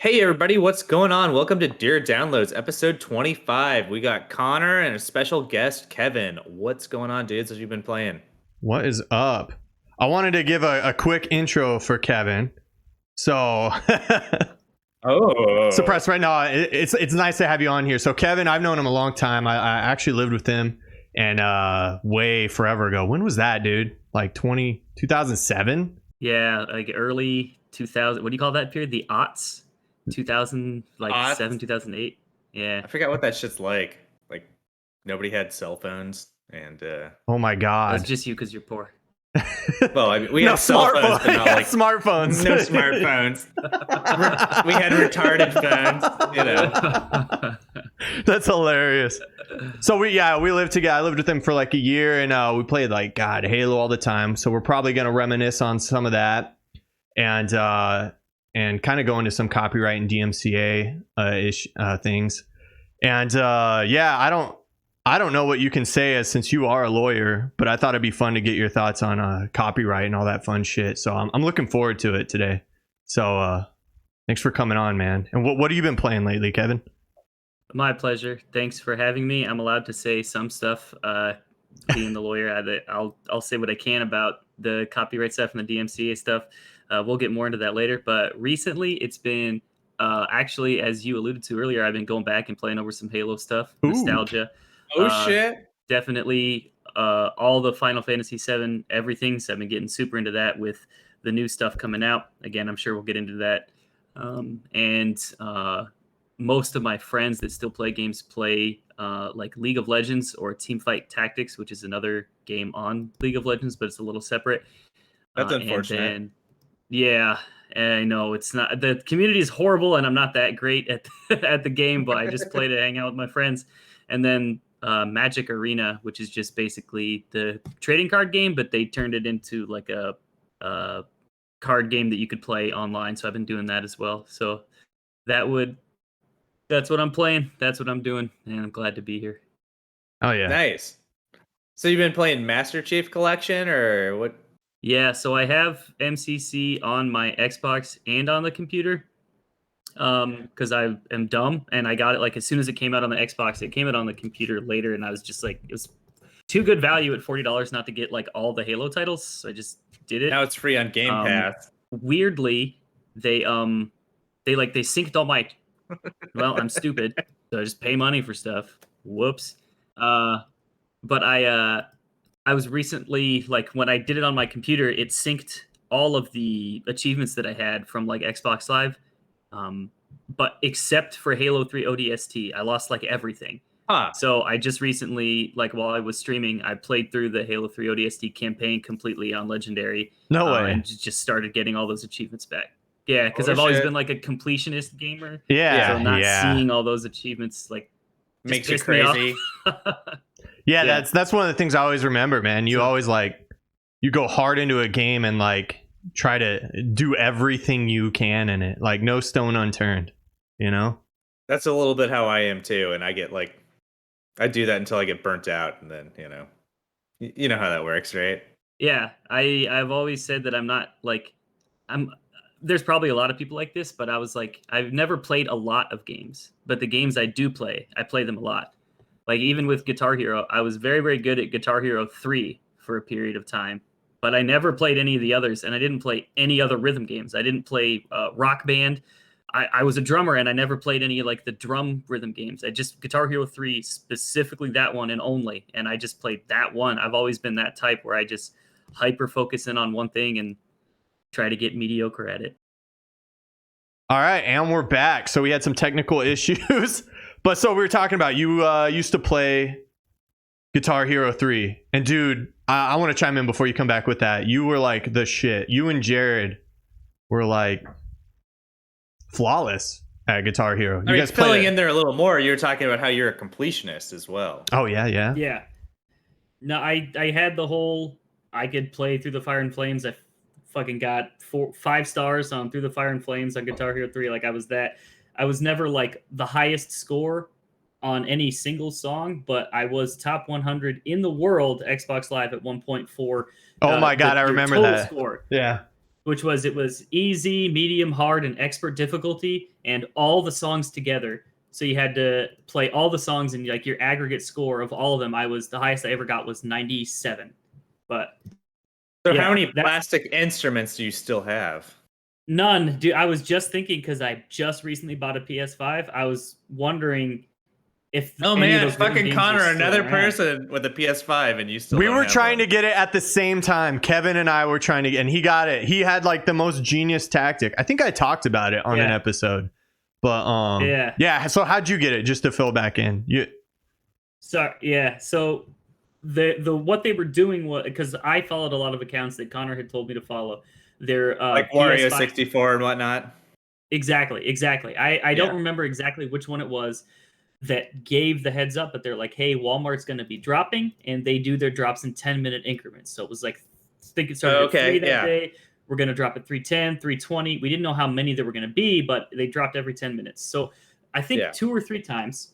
Hey everybody, what's going on? Welcome to Dear Downloads, episode 25. We got Connor and a special guest, Kevin. What's going on, dudes, as you've been playing? What is up? I wanted to give a quick intro for Kevin. So, Oh. surprise right now. It's nice to have you on here. So, Kevin, I've known him a long time. I actually lived with him and way forever ago. When was that, dude? Like 2007? Yeah, like early 2000. What do you call that period? The aughts? 2000, like Aughts? 7, 2008. Yeah. I forgot what that shit's like. Like, nobody had cell phones, and, Oh my That's God. just you because you're poor. well, I mean, we No have cell phones, but not Yeah, like smartphones. no smartphones. We had retarded phones, you know. That's hilarious. So we lived together. I lived with him for like a year, and we played like Halo all the time. So we're probably gonna reminisce on some of that, and kind of go into some copyright and DMCA ish things. And I don't know what you can say since you are a lawyer, but I thought it'd be fun to get your thoughts on copyright and all that fun shit. So I'm looking forward to it today. So thanks for coming on, man. And what have you been playing lately, Kevin? My pleasure. Thanks for having me. I'm allowed to say some stuff. Being the lawyer, I'll say what I can about the copyright stuff and the DMCA stuff. We'll get more into that later. But recently, it's been actually, as you alluded to earlier, I've been going back and playing over some Halo stuff, Ooh. nostalgia. Oh, shit. Definitely all the Final Fantasy VII everything. So I've been getting super into that with the new stuff coming out. Again, I'm sure we'll get into that. And most of my friends that still play games play like League of Legends or Teamfight Tactics, which is another game on League of Legends, but it's a little separate. That's unfortunate. And then, yeah, I know it's not. The community is horrible, and I'm not that great at at the game, but I just play to hang out with my friends. And then Magic Arena, which is just basically the trading card game, but they turned it into like a card game that you could play online. So I've been doing that as well. So that's what I'm playing. That's what I'm doing, and I'm glad to be here. Oh yeah. Nice. So you've been playing Master Chief Collection, or what? Yeah, so I have MCC on my Xbox and on the computer. Because I am dumb and I got it like as soon as it came out on the Xbox. It came out on the computer later, and I was just like, it was too good value at $40 not to get like all the Halo titles. So I just did it. Now it's free on Game Pass. Weirdly, they synced all my. Well, I'm stupid, so I just pay money for stuff. Whoops. But I was recently, like, when I did it on my computer, it synced all of the achievements that I had from like Xbox Live. But except for Halo 3 ODST, I lost like everything. Huh. So I just recently, like while I was streaming, I played through the Halo 3 ODST campaign completely on Legendary. No way. And just started getting all those achievements back. Yeah, because Oh, I've always shit. been like a completionist gamer. Yeah. So not yeah. seeing all those achievements like just Makes you pissed me off. crazy. Yeah, Yeah. that's one of the things I always remember, man. You always like you go hard into a game and like try to do everything you can in it, like no stone unturned, you know? That's a little bit how I am too, and I get like, I do that until I get burnt out, and then you know how that works, right? Yeah, I've always said that I'm not like I'm. There's probably a lot of people like this, but I was like, I've never played a lot of games, but the games I do play, I play them a lot. Like even with Guitar Hero, I was very, very good at Guitar Hero 3 for a period of time, but I never played any of the others, and I didn't play any other rhythm games. I didn't play Rock Band. I was a drummer, and I never played any like the drum rhythm games. I just Guitar Hero 3, specifically that one and only, and I just played that one. I've always been that type where I just hyper focus in on one thing and try to get mediocre at it. All right, and we're back. So we had some technical issues, but so we were talking about you used to play Guitar Hero 3, and dude, I want to chime in before you come back with that. You were like the shit. You and Jared were like flawless at Guitar Hero. I mean, filling in there a little more, you were talking about how you're a completionist as well. Oh yeah. Yeah. No, I had the whole I could play Through the Fire and Flames. I fucking got 5 stars on Through the Fire and Flames on Guitar Hero 3. Like I was never like the highest score on any single song, but I was top 100 in the world Xbox Live at 1.4. Oh my God, I remember that. Score. Yeah. which was it was easy, medium, hard, and expert difficulty, and all the songs together. So you had to play all the songs, and like your aggregate score of all of them, the highest I ever got was 97. But So yeah, how many that's- plastic instruments do you still have? None, dude. I was just thinking because I just recently bought a PS5. I was wondering if Oh any of man, those rhythm fucking games Connor, were still another around. person with a PS5, and you still. We don't were have trying one. to get it at the same time. Kevin and I were trying to get, and he got it. He had like the most genius tactic. I think I talked about it on an episode. But yeah. So how'd you get it? Just to fill back in. So the what they were doing was, because I followed a lot of accounts that Connor had told me to follow. Their like Wario PS5 64 and whatnot. Exactly. I don't remember exactly which one it was that gave the heads up, but they're like, hey, Walmart's going to be dropping, and they do their drops in 10-minute increments. So it was like, I think it started at 3 that day. We're going to drop at 3:10, 3:20. We didn't know how many there were going to be, but they dropped every 10 minutes. So I think 2 or 3 times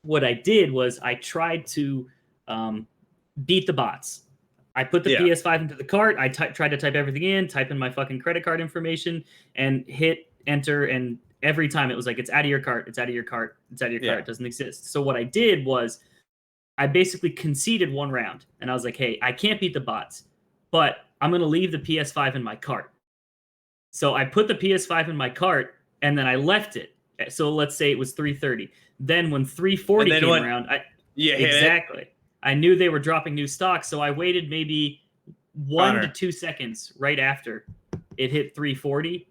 what I did was I tried to beat the bots. I put the PS5 into the cart. I tried to type everything in, type in my fucking credit card information, and hit enter. And every time it was like, it's out of your cart. It's out of your cart. It's out of your cart. It doesn't exist. So what I did was I basically conceded one round. And I was like, hey, I can't beat the bots, but I'm going to leave the PS5 in my cart. So I put the PS5 in my cart, and then I left it. So let's say it was 3:30. Then when 3:40 came around, exactly. I knew they were dropping new stock, so I waited maybe 1 to 2 seconds right after it hit 3:40,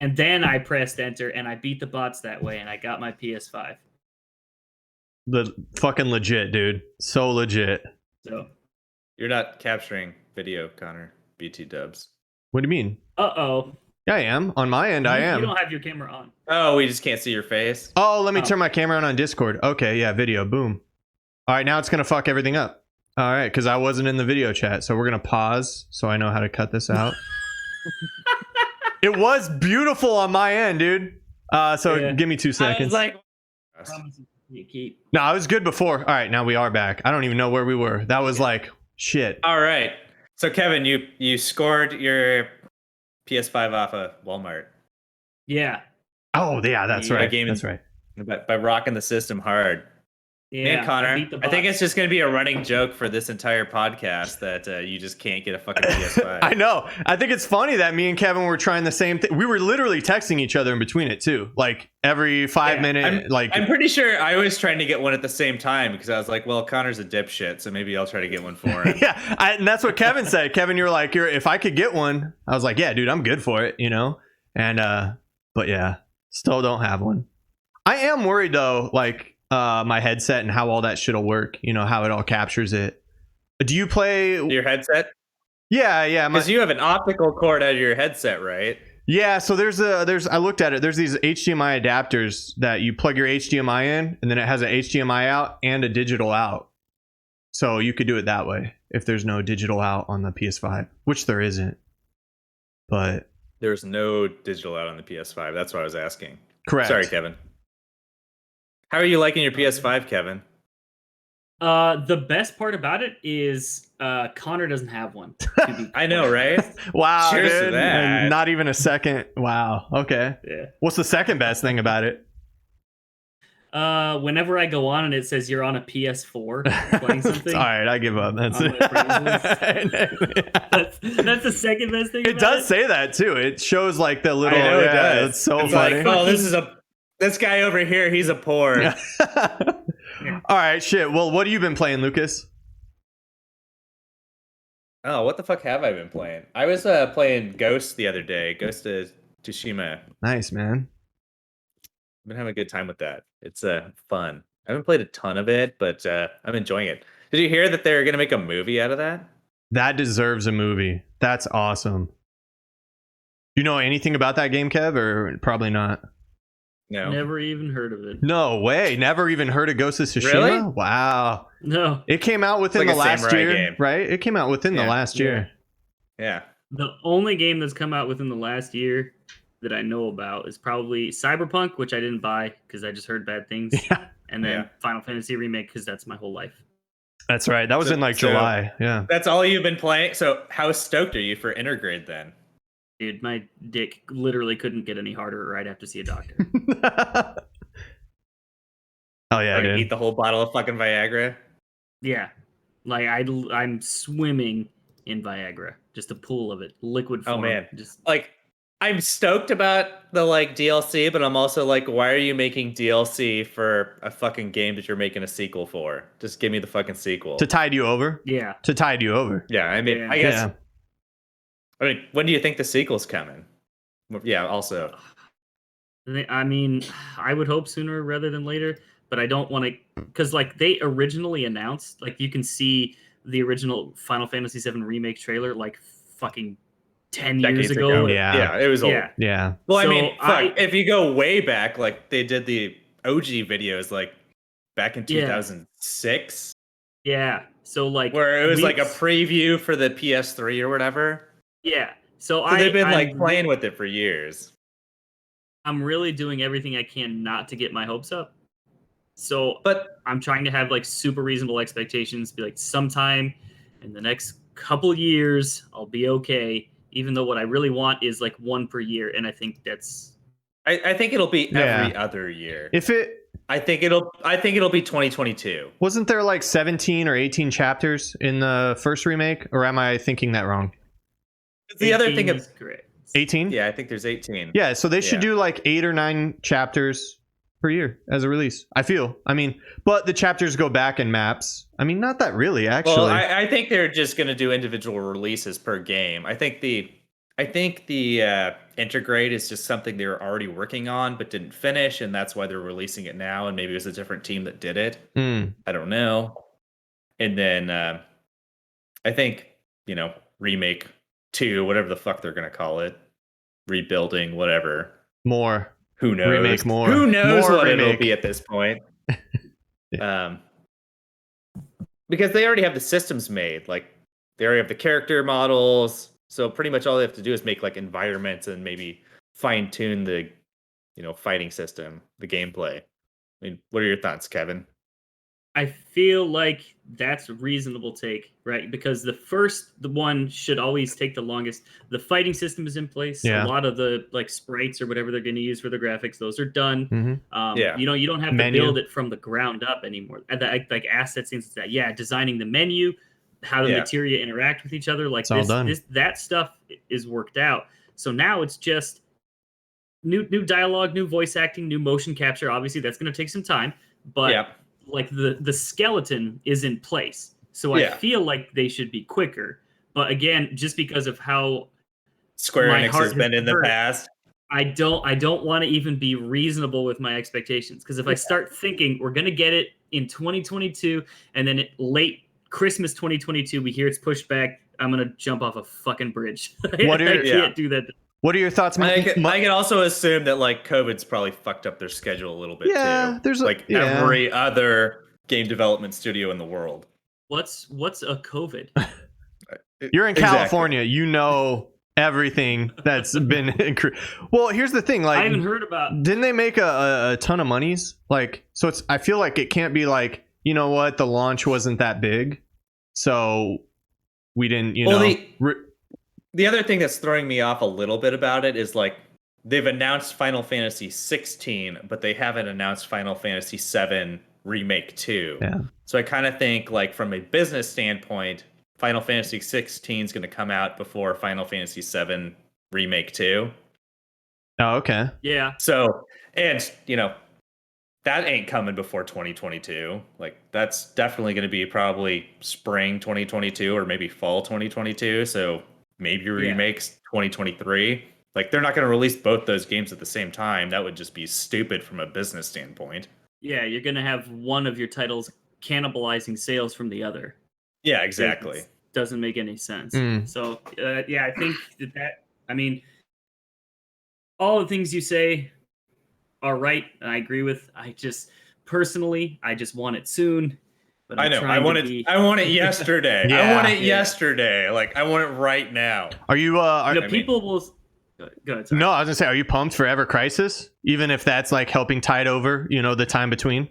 and then I pressed enter, and I beat the bots that way, and I got my PS5. The fucking legit, dude. So legit. So you're not capturing video, Connor. BT dubs. What do you mean? Uh-oh. Yeah, I am. On my end, I am. You don't have your camera on. Oh, we just can't see your face. Oh, let me turn my camera on Discord. Okay, yeah, video. Boom. All right, now it's going to fuck everything up. All right, because I wasn't in the video chat. So we're going to pause so I know how to cut this out. It was beautiful on my end, dude. Give me 2 seconds. I was like, no, I was good before. All right, now we are back. I don't even know where we were. That was like shit. All right. So, Kevin, you scored your PS5 off of Walmart. Yeah. Oh, yeah, that's right. That's right. By rocking the system hard. Yeah, Man, Connor, I think it's just going to be a running joke for this entire podcast that you just can't get a fucking PS5. I know. I think it's funny that me and Kevin were trying the same thing. We were literally texting each other in between it too, like every 5 minute. I'm pretty sure I was trying to get one at the same time because I was like, well, Connor's a dipshit, so maybe I'll try to get one for him. And that's what Kevin said. Kevin, you're like, if I could get one, I was like, yeah, dude, I'm good for it, you know. And but yeah, still don't have one. I am worried though, like. My headset and how all that shit'll work, you know, how it all captures it. Do you play your headset? Yeah, because you have an optical cord out of your headset, right? Yeah, so there's I looked at it. There's these HDMI adapters that you plug your HDMI in, and then it has an HDMI out and a digital out. So you could do it that way if there's no digital out on the PS5, which there isn't. But there's no digital out on the PS5. That's what I was asking. Correct. Sorry, Kevin. How are you liking your PS5, Kevin? The best part about it is Connor doesn't have one. I know, right? Wow, cheers dude. to that. Not even a second. Wow. Okay. Yeah. What's the second best thing about it? Whenever I go on and it says you're on a PS4 playing something. All right, I give up. That's it. That's the second best thing. It does say that too. It shows like the little. I know it does. It's so it's funny. Like, oh, this guy over here. He's a poor. All right, shit. Well, what have you been playing, Lucas? Oh, what the fuck have I been playing? I was playing Ghost the other day. Ghost of Tsushima. Nice, man. I've been having a good time with that. It's fun. I haven't played a ton of it, but I'm enjoying it. Did you hear that they're going to make a movie out of that? That deserves a movie. That's awesome. Do you know anything about that game, Kev, or probably not? No. Never even heard of it. No way. Never even heard of Ghost of Tsushima? Really? Wow. No. It came out within like the last year, game. right? It came out within the last year. Yeah. The only game that's come out within the last year that I know about is probably Cyberpunk, which I didn't buy because I just heard bad things. Yeah. And then Final Fantasy Remake because that's my whole life. That's right. That was in July. Yeah. That's all you've been playing. So how stoked are you for Intergrade then? Dude, my dick literally couldn't get any harder, or I'd have to see a doctor. Oh yeah, Like, dude. eat the whole bottle of fucking Viagra. Yeah, like I'm swimming in Viagra, just a pool of it, liquid Oh form. man, Just like I'm stoked about the like DLC, but I'm also like, why are you making DLC for a fucking game that you're making a sequel for? Just give me the fucking sequel. To tide you over. yeah, To tide you over. Yeah, I mean, Yeah. I guess. Yeah. I mean, when do you think the sequel's coming? Yeah. Also, I mean, I would hope sooner rather than later, but I don't want to, because like they originally announced, like you can see the original Final Fantasy VII remake trailer like fucking 10 years decades ago. ago. Yeah. It was old. Yeah. Yeah. Well, I So mean, fuck. If you go way back, like they did the OG videos, like back in Yeah. 2006, Yeah. So like where it was like a weeks- preview for the PS3 or whatever. Yeah. So, So they've been like I'm playing with it for years. I'm really doing everything I can not to get my hopes up. So But I'm trying to have like super reasonable expectations. Be like, sometime in the next couple years, I'll be okay. Even though what I really want is like one per year, and I think that's I think it'll be Yeah. every other year. If it I think it'll be 2022. wasn't there like 17 or 18 chapters in the first remake, or am I thinking that wrong? The other thing is is, correct. 18? yeah, I think there's 18. Yeah, so they should Yeah. do like 8 or 9 chapters per year as a release. I feel. I mean, but the chapters go back in maps. I mean, not that really, actually. Well, I think they're just going to do individual releases per game. I think the integrate is just something they were already working on but didn't finish, and that's why they're releasing it now. And maybe it was a different team that did it. Mm. I don't know. And then I think remake 2, whatever the fuck they're going to call it, rebuilding, whatever. More. Who knows? Remake more. Who knows More what it'll remake. be at this point? Because they already have the systems made. Like they already have the character models. So pretty much all they have to do is make like environments and maybe fine tune the, fighting system, the gameplay. I mean, what are your thoughts, Kevin? I feel like that's a reasonable take, right? Because the one should always take the longest. The fighting system is in place. Yeah. A lot of the like sprites or whatever they're going to use for the graphics, those are done. Mhm. Yeah. You don't have Menu. to build it from the ground up anymore. Like assets, things like that. Yeah, designing the menu, how the Yeah. materia interact with each other, like It's all done. that stuff is worked out. So now it's just new dialogue, new voice acting, new motion capture. Obviously, that's going to take some time, but Yeah. like the skeleton is in place. So Yeah. I feel like they should be quicker. But again, just because of how Square my Enix heart has been in the hurt. past. I don't want to even be reasonable with my expectations, because if I start thinking we're gonna get it in 2022 and then late Christmas 2022 we hear it's pushed back, I'm gonna jump off a fucking bridge. What are- I can't do that. What are your thoughts? I can also assume that like COVID's probably fucked up their schedule a little bit Yeah, too. there's like every other game development studio in the world. What's a COVID? You're in Exactly. California. You know everything that's been. Well, here's the thing. Like, I haven't heard about. didn't they make a ton of monies? Like, so it's. I feel like it can't be like, you know what, the launch wasn't that big, so we didn't. The other thing that's throwing me off a little bit about it is like they've announced Final Fantasy 16, but they haven't announced Final Fantasy 7 Remake 2. Yeah. So I kind of think like from a business standpoint, Final Fantasy 16 is going to come out before Final Fantasy 7 Remake 2. Oh, okay. Yeah. So, and that ain't coming before 2022. Like that's definitely going to be probably spring 2022 or maybe fall 2022. So maybe remakes 2023. Like they're not going to release both those games at the same time. That would just be stupid from a business standpoint. Yeah, you're gonna have one of your titles cannibalizing sales from the other. Yeah, exactly. It doesn't make any sense. Mm. So yeah, I think that I mean, all the things you say are right, and I agree with. I just personally, I just want it soon. But I know. I want it yesterday. Yeah. I want it yesterday. Like I want it right now. Are you? People will. Go ahead, sorry. No, I was gonna say, are you pumped for Ever Crisis? Even if that's like helping tide over, the time between.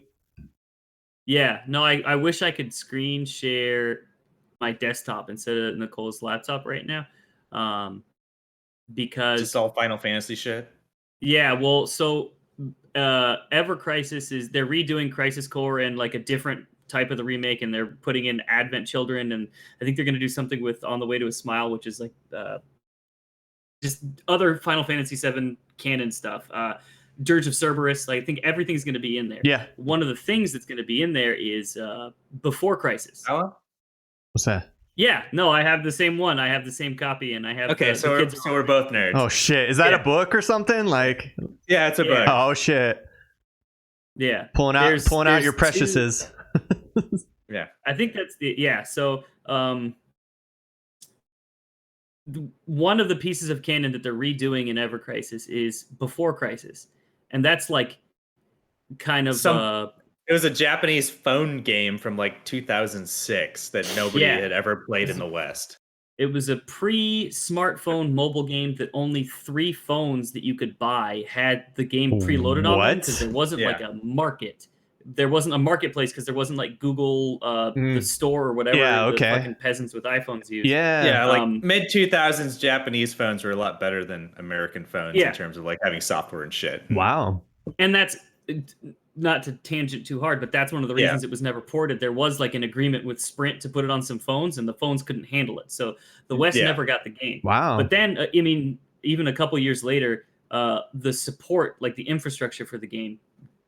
Yeah. No, I wish I could screen share my desktop instead of Nicole's laptop right now. because Just all Final Fantasy shit. yeah, well, so Ever Crisis they're redoing Crisis Core and like a different type of the remake, and they're putting in Advent Children, and I think they're going to do something with On the Way to a Smile, which is like just other Final Fantasy VII canon stuff. Dirge of Cerberus, like, I think everything's going to be in there. Yeah. One of the things that's going to be in there is Before Crisis. Oh, What's that? Yeah, no, I have the same one. I have the same copy, and I have. okay. The So we're both nerds. Oh shit! Is that Yeah. a book or something? Like, Yeah, it's a Yeah. book. oh shit! Yeah, Pulling out There's your preciouses. Yeah. I think that's the So one of the pieces of canon that they're redoing in Ever Crisis is Before Crisis, and that's like kind of It was a Japanese phone game from like 2006 that nobody Yeah. had ever played in the West. It was a pre-smartphone mobile game that only 3 phones that you could buy had the game preloaded on them, because there wasn't Yeah. like a market. There wasn't a marketplace because there wasn't like Google, the store or whatever. Yeah, the okay. fucking peasants with iPhones use. Yeah, like Um, mid 2000s Japanese phones were a lot better than American phones Yeah. in terms of like having software and shit. Wow. And that's not to tangent too hard, but that's one of the reasons it was never ported. There was like an agreement with Sprint to put it on some phones, and the phones couldn't handle it. So the West Yeah. never got the game. Wow. But then, I mean, even a couple years later, the support, like the infrastructure for the game,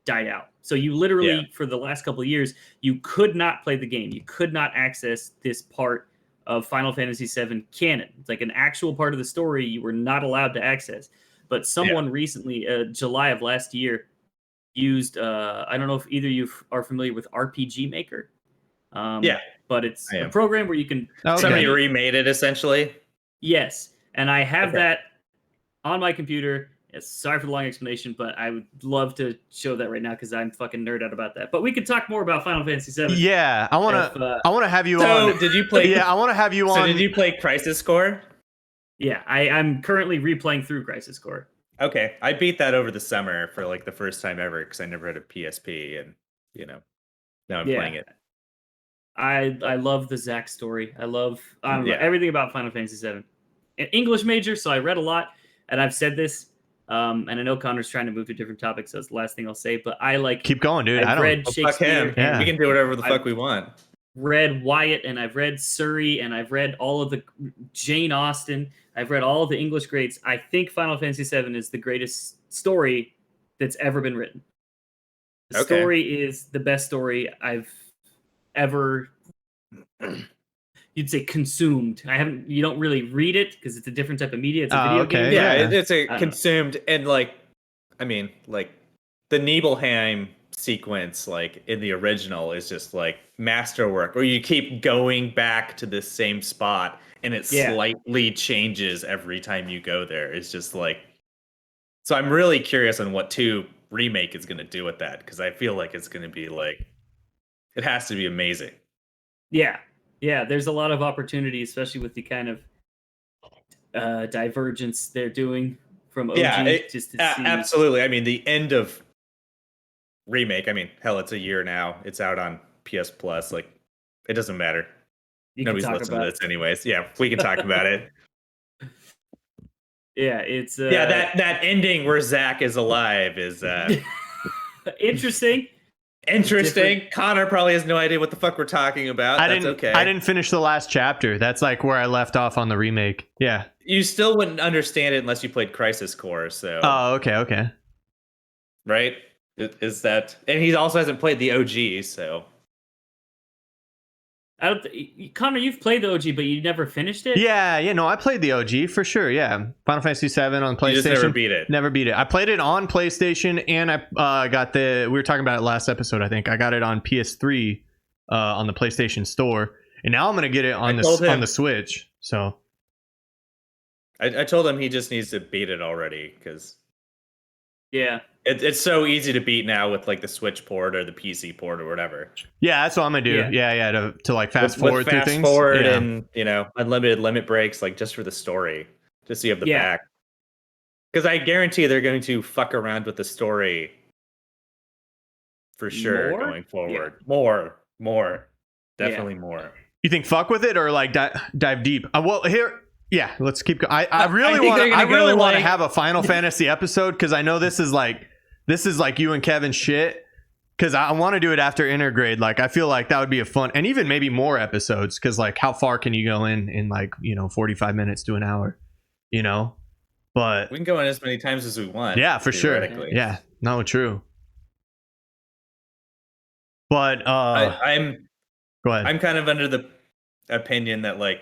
died out. So you literally, for the last couple of years, you could not play the game. You could not access this part of Final Fantasy VII canon. It's like an actual part of the story you were not allowed to access. But someone recently, July of last year, used, I don't know if either of you are familiar with RPG Maker. But it's a program where you can... Somebody remade it, essentially. Yes. And I have that on my computer. Sorry for the long explanation, but I would love to show that right now because I'm fucking nerd out about that. But we could talk more about Final Fantasy VII. Yeah, I want to have you So on. did you play? Yeah, I want to have you on. So did you play Crisis Core? Yeah, I'm currently replaying through Crisis Core. Okay, I beat that over the summer for like the first time ever because I never had a PSP, and now I'm playing it. I love the Zack story. I love everything about Final Fantasy VII. An English major, so I read a lot, and I've said this. And I know Connor's trying to move to different topics, so that's the last thing I'll say. But I keep going, dude. I've read Shakespeare. Fuck him. Yeah. We can do whatever the fuck we want. Read Wyatt, and I've read Surrey, and I've read all of the Jane Austen. I've read all of the English greats. I think Final Fantasy VII is the greatest story that's ever been written. The story is the best story I've ever, you'd say, consumed. You don't really read it because it's a different type of media. It's a video game. Yeah, it's a consumed, and like, I mean, like the Nibelheim sequence, like in the original, is just like masterwork, where you keep going back to the same spot and it slightly changes every time you go there. It's just like, so I'm really curious on what 2 remake is going to do with that, because I feel like it's going to be like, it has to be amazing. Yeah, there's a lot of opportunity, especially with the kind of divergence they're doing from OG. Absolutely. I mean, the end of remake, I mean, hell, it's a year now. It's out on PS Plus. Like, it doesn't matter. Nobody's listening to this anyways. Yeah, we can talk about it. Yeah, it's that ending where Zack is alive is interesting. Different. Connor probably has no idea what the fuck we're talking about. I didn't finish the last chapter. That's like where I left off on the remake. Yeah. You still wouldn't understand it unless you played Crisis Core. So. Oh, okay. Right? Is that? And he also hasn't played the OG, so. Connor, you've played the OG, but you never finished it? Yeah, no, I played the OG for sure, yeah. Final Fantasy VII on PlayStation. You just never beat it. Never beat it. I played it on PlayStation, and I got we were talking about it last episode, I think. I got it on PS3 on the PlayStation Store, and now I'm going to get it on the Switch, so. I told him he just needs to beat it already, because... Yeah. It's so easy to beat now with like the Switch port or the PC port or whatever. Yeah, that's what I'm gonna do. Yeah, to like fast forward through things. Fast forward and unlimited limit breaks, like just for the story, just so you have the back. Because I guarantee they're going to fuck around with the story for sure going forward. Yeah. More, definitely more. You think fuck with it or like dive deep? Well, here Yeah, let's keep going. I really think want they're gonna go, to like- have a Final Fantasy episode because I know this is like you and Kevin shit. Because I want to do it after Intergrade. Like, I feel like that would be a fun, and even maybe more episodes. Because like, how far can you go in like 45 minutes to an hour, But We can go in as many times as we want. yeah, for sure. theoretically. Yeah, no, true. But I'm go ahead. I'm kind of under the opinion that like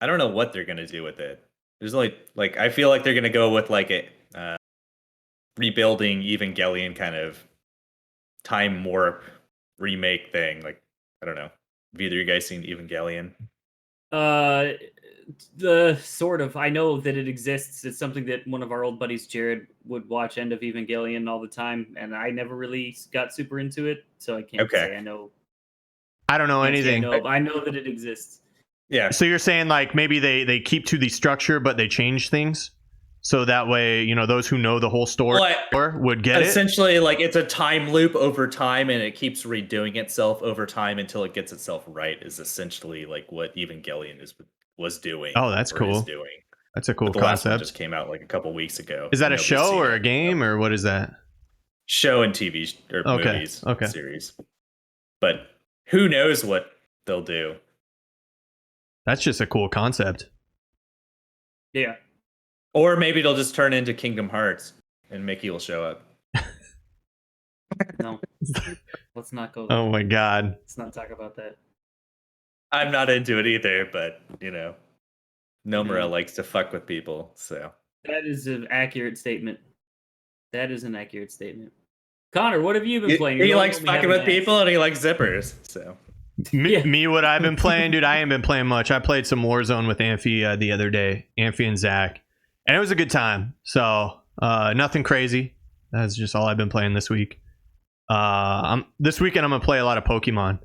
I don't know what they're gonna do with it. There's like I feel like they're gonna go with like a rebuilding Evangelion kind of time warp remake thing. Like I don't know. Have either of you guys seen Evangelion? The sort of. I know that it exists. It's something that one of our old buddies, Jared, would watch End of Evangelion all the time, and I never really got super into it, so I can't say I know. I don't know anything. I know that it exists. Yeah. So you're saying like maybe they keep to the structure, but they change things, so that way those who know the whole story would get it. Essentially, like it's a time loop over time, and it keeps redoing itself over time until it gets itself right. Is essentially like what Evangelion was doing. Oh, that's cool. Is doing. That's a cool The last one concept. just came out like a couple weeks ago. Is that a Nobody's show seen or a it. game or what is that? Show and TV or movies series. But who knows what they'll do? That's just a cool concept. Yeah. Or maybe it'll just turn into Kingdom Hearts and Mickey will show up. No. Let's not go there. Oh my god. Let's not talk about that. I'm not into it either, but Nomura likes to fuck with people, so That is an accurate statement. Connor, what have you been playing? He likes fucking with people and he likes zippers, so Me, what I've been playing, dude, I ain't been playing much. I played some Warzone with Amphi the other day, Amphi and Zach, and it was a good time. So nothing crazy. That's just all I've been playing this week. This weekend I'm gonna play a lot of Pokemon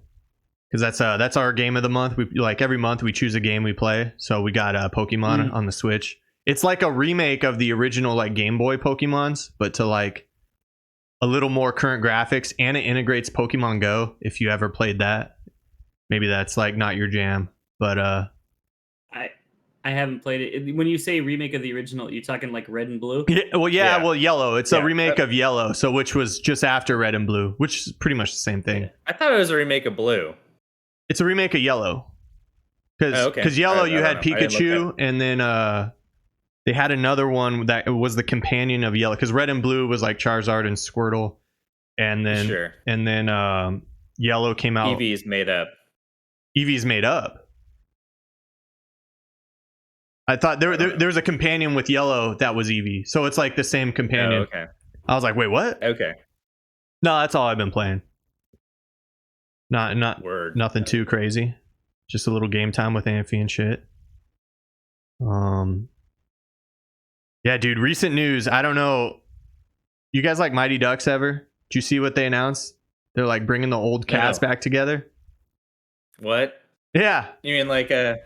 because that's our game of the month. We every month we choose a game we play. So we got Pokemon on the Switch. It's like a remake of the original Game Boy Pokemons, but to a little more current graphics, and it integrates Pokemon Go. If you ever played that. Maybe that's not your jam, but I haven't played it. When you say remake of the original, you're talking Red and Blue? Yeah, well, Yellow. It's a remake of Yellow, so which was just after Red and Blue, which is pretty much the same thing. I thought it was a remake of Blue. It's a remake of Yellow. Because Yellow, you had Pikachu, and then they had another one that was the companion of Yellow. Because Red and Blue was Charizard and Squirtle, and then Yellow came out. Eevee's made up. Eevee's made up. I thought there was a companion with Yellow that was Eevee, so it's the same companion. Oh, okay. I was like, wait, what? Okay. No, that's all I've been playing. Nothing too crazy. Just a little game time with Amphi and shit. Yeah, dude. Recent news. I don't know. You guys like Mighty Ducks ever? Did you see what they announced? They're bringing the old cast back together. What? Yeah. You mean like the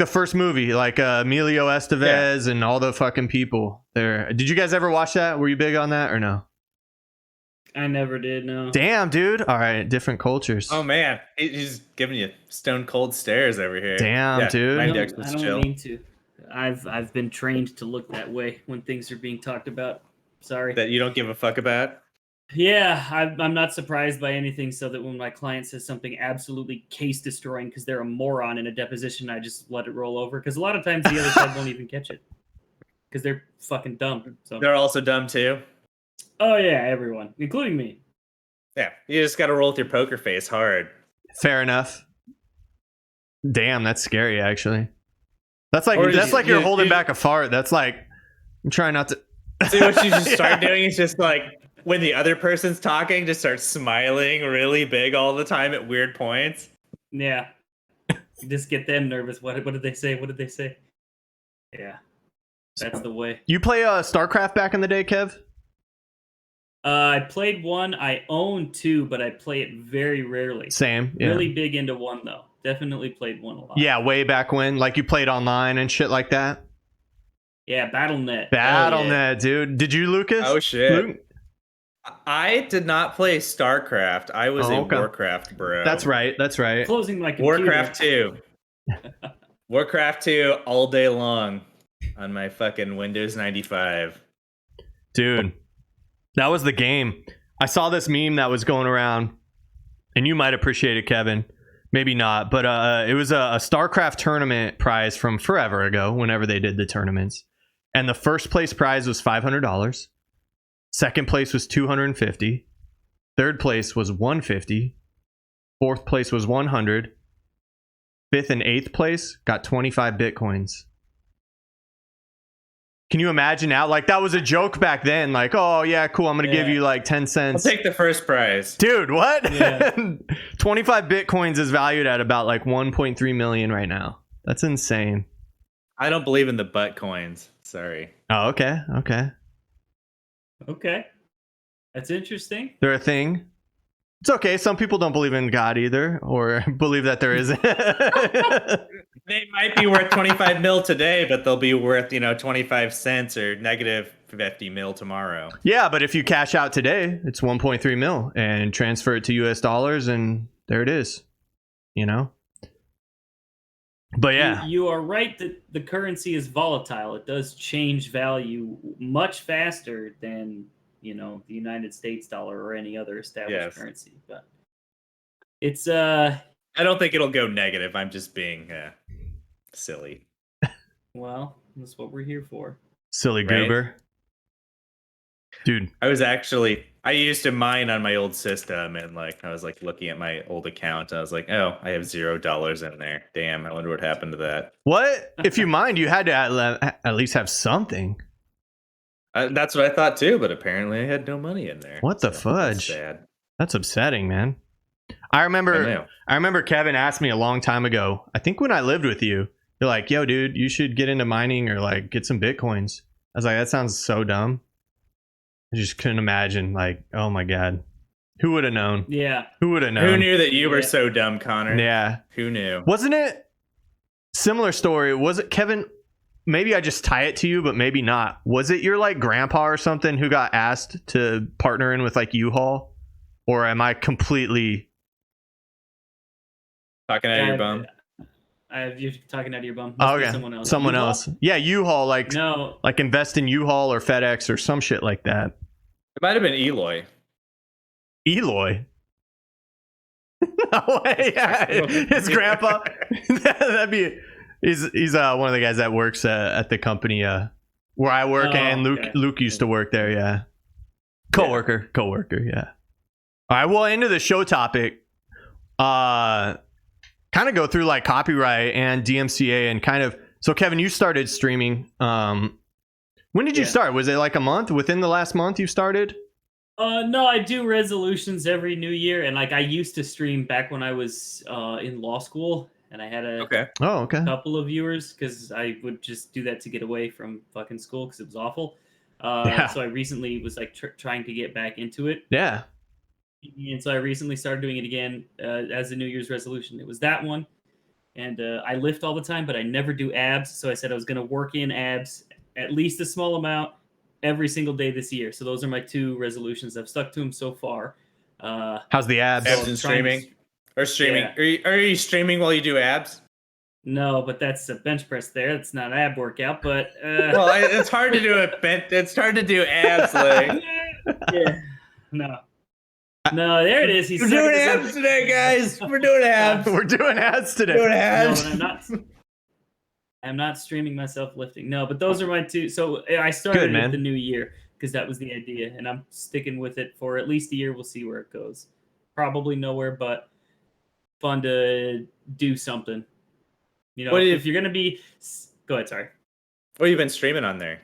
first movie, Emilio Estevez and all the fucking people there. Did you guys ever watch that? Were you big on that or no? I never did, no. Damn, dude. All right, different cultures. Oh man, he's giving you stone cold stares over here. Damn, dude. I don't mean to. I've been trained to look that way when things are being talked about. Sorry. That you don't give a fuck about? Yeah, I'm not surprised by anything, so that when my client says something absolutely case destroying because they're a moron in a deposition, I just let it roll over. Because a lot of times the other side won't even catch it because they're fucking dumb. So they're also dumb too. Oh yeah, everyone, including me. Yeah, you just got to roll with your poker face hard. Fair enough. Damn, that's scary. Actually, that's you're holding back a fart. That's I'm trying not to. See, what you just start doing is just when the other person's talking, just start smiling really big all the time at weird points. Yeah. You just get them nervous. What did they say? What did they say? Yeah. That's the way. You play StarCraft back in the day, Kev? I played one. I own two, but I play it very rarely. Same. Yeah. Really big into one, though. Definitely played one a lot. Yeah, way back when. You played online and shit like that? Yeah, Battle.net. Battle.net, dude. Did you, Lucas? Oh, shit. Luke? I did not play StarCraft. I was a Warcraft bro. That's right. Closing my computer. Warcraft 2. Warcraft 2 all day long on my fucking Windows 95. Dude, that was the game. I saw this meme that was going around, and you might appreciate it, Kevin. Maybe not, but it was a Starcraft tournament prize from forever ago, whenever they did the tournaments. And the first place prize was $500. Second place was $250. Third place was $150. Fourth place was $100. Fifth and eighth place got 25 Bitcoins. Can you imagine now? Like, that was a joke back then. Like, oh, yeah, cool. I'm going to give you like 10 cents. I'll take the first prize. Dude, what? Yeah. 25 Bitcoins is valued at about like 1.3 million right now. That's insane. I don't believe in the butt coins. Sorry. Oh, okay. Okay. Okay. That's interesting. They're a thing. It's okay. Some people don't believe in God either, or believe that there isn't. They might be worth 25 mil today, but they'll be worth, 25 cents or negative 50 mil tomorrow. Yeah, but if you cash out today, it's 1.3 mil and transfer it to US dollars, and there it is. But yeah. You are right that the currency is volatile. It does change value much faster than, the United States dollar or any other established currency. But it's I don't think it'll go negative. I'm just being silly. Well, that's what we're here for. Silly Right? goober. Dude. I used to mine on my old system, and I was looking at my old account. I was like, oh, I have $0 in there. Damn, I wonder what happened to that. What? If you mined, you had to at least have something. That's what I thought too, but apparently I had no money in there. What the fudge? That's sad. That's upsetting, man. I remember Kevin asked me a long time ago, I think when I lived with you, you're like, yo, dude, you should get into mining or like get some Bitcoins. I was like, that sounds so dumb. I just couldn't imagine, like, oh my God. Who would have known? Yeah. Who would have known? Who knew that you were so dumb, Connor? Yeah. Who knew? Wasn't it similar story? Was it, Kevin? Maybe I just tie it to you, but maybe not. Was it your like grandpa or something who got asked to partner in with like U-Haul? Or am I completely talking out of your bum? You're talking out of your bum. Oh, okay. Someone U-Haul? else. Yeah, U-Haul, No. like invest in U-Haul or FedEx or some shit like that. It might have been Eloy. Eloy? No way. Yeah. His grandpa. That'd be. He's one of the guys that works at the company where I work, and Luke used to work there. Yeah, coworker. Yeah. All right. Well, into the show topic. Kind of go through like copyright and DMCA and kind of. So Kevin, you started streaming. When did you start? Was it like a month? Within the last month, you started? No, I do resolutions every new year, and like I used to stream back when I was in law school. And I had a couple of viewers because I would just do that to get away from fucking school because it was awful. So I recently was like trying to get back into it. Yeah. And so I recently started doing it again as a New Year's resolution. It was that one. And I lift all the time, but I never do abs. So I said I was going to work in abs at least a small amount every single day this year. So those are my two resolutions. I've stuck to them so far. How's the abs? Abs and streaming? Or streaming? Yeah. Are you streaming while you do abs? No, but that's a bench press there. It's not an ab workout, but well, it's hard to do it's hard to do abs like. Yeah. No, there it is. We're doing abs today, guys. We're doing abs. We're doing abs today. Doing abs. No, I'm not streaming myself lifting. No, but those are my two. So I started with the new year because that was the idea, and I'm sticking with it for at least a year. We'll see where it goes. Probably nowhere, but fun to do something. If you're gonna be, go ahead. Sorry. What have you been streaming on there?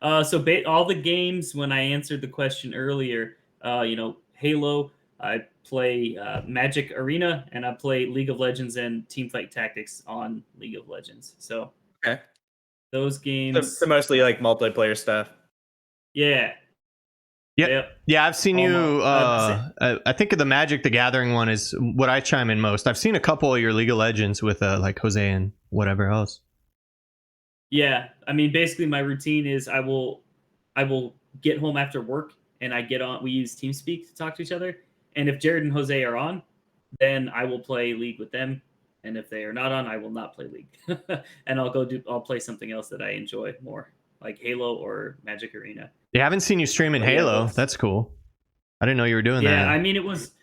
So all the games. When I answered the question earlier, Halo. I play Magic Arena, and I play League of Legends and Teamfight Tactics on League of Legends. So those games. So mostly like multiplayer stuff. Yeah. Yep. Yeah, I've seen you. I think the Magic the Gathering one is what I chime in most. I've seen a couple of your League of Legends with like Jose and whatever else. Yeah, I mean, basically my routine is I will get home after work and I get on. We use TeamSpeak to talk to each other, and if Jared and Jose are on, then I will play League with them. And if they are not on, I will not play League. And I'll play something else that I enjoy more, like Halo or Magic Arena. Yeah, I haven't seen you stream in Halo. That's cool. I didn't know you were doing that. Yeah, I mean, it was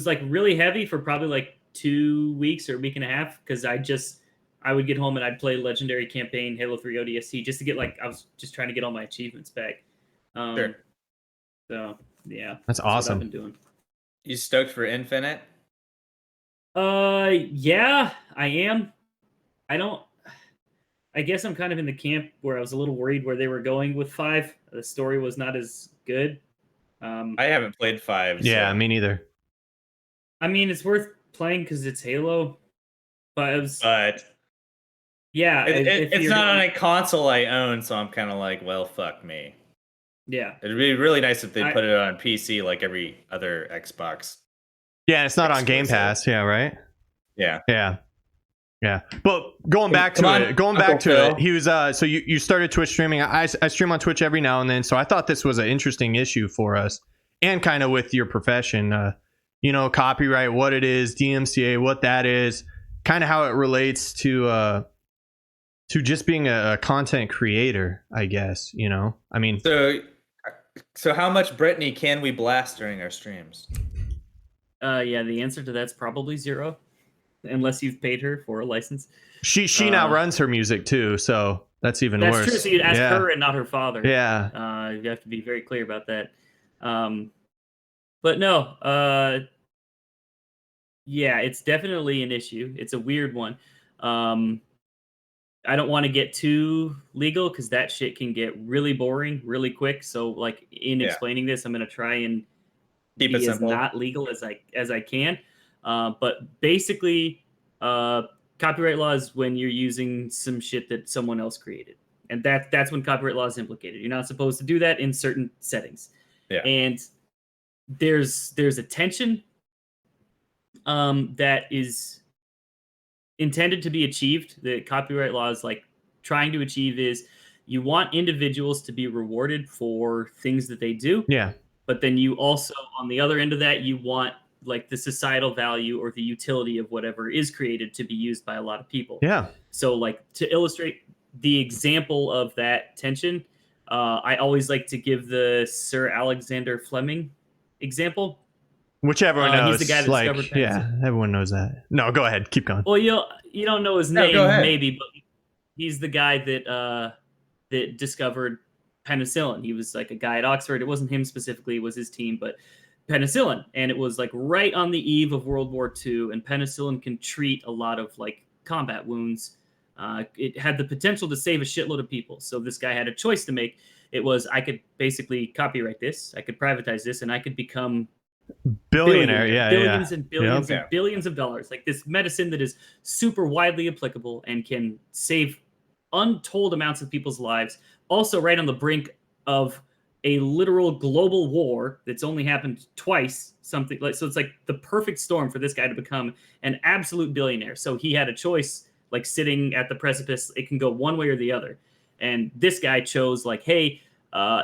like really heavy for probably like 2 weeks or a week and a half, because I would get home and I'd play Legendary Campaign, Halo 3 ODST, just to get I was just trying to get all my achievements back. Sure. So yeah, that's awesome. what I've been doing. You stoked for Infinite? Yeah, I am. I guess I'm kind of in the camp where I was a little worried where they were going with 5. The story was not as good. I haven't played 5. Yeah, so. me neither. I mean, it's worth playing because it's Halo, but yeah, it's not on a console I own, so I'm kind of like, well, fuck me. Yeah, it'd be really nice if they put it on PC like every other Xbox. Yeah, it's not on Game Pass. Yeah, right. Yeah. But going back to it, he was so you started Twitch streaming. I stream on Twitch every now and then, so I thought this was an interesting issue for us, and kind of with your profession, copyright, what it is, DMCA, what that is, kind of how it relates to just being a content creator, I guess. I mean, so how much Brittany can we blast during our streams? Yeah, the answer to that's probably 0. Unless you've paid her for a license. She now runs her music too, so that's even worse. That's true. So you'd ask her and not her father. Yeah. You have to be very clear about that. But no, yeah, it's definitely an issue. It's a weird one. I don't want to get too legal because that shit can get really boring really quick. So like in explaining this, I'm going to try and keep it simple, not legal as I can. But basically, copyright law is when you're using some shit that someone else created, and that's when copyright law is implicated. You're not supposed to do that in certain settings. Yeah. And there's a tension that is intended to be achieved. The copyright law is like trying to achieve is you want individuals to be rewarded for things that they do. Yeah. But then you also, on the other end of that, you want like the societal value or the utility of whatever is created to be used by a lot of people. Yeah. So like to illustrate the example of that tension, I always like to give the Sir Alexander Fleming example. Which everyone knows. He's the guy that discovered penicillin. Yeah, everyone knows that. No, go ahead. Keep going. Well, you don't know his name, maybe, but he's the guy that discovered penicillin. He was like a guy at Oxford. It wasn't him specifically, it was his team, but penicillin. And it was like right on the eve of World War II, and penicillin can treat a lot of like combat wounds. It had the potential to save a shitload of people. So this guy had a choice to make. It was, I could basically copyright this, I could privatize this, and I could become billionaire. Billions and billions and billions of dollars. Like this medicine that is super widely applicable and can save untold amounts of people's lives. Also right on the brink of a literal global war that's only happened twice, something like, so it's like the perfect storm for this guy to become an absolute billionaire. So he had a choice, like sitting at the precipice. It can go one way or the other. And this guy chose like, hey,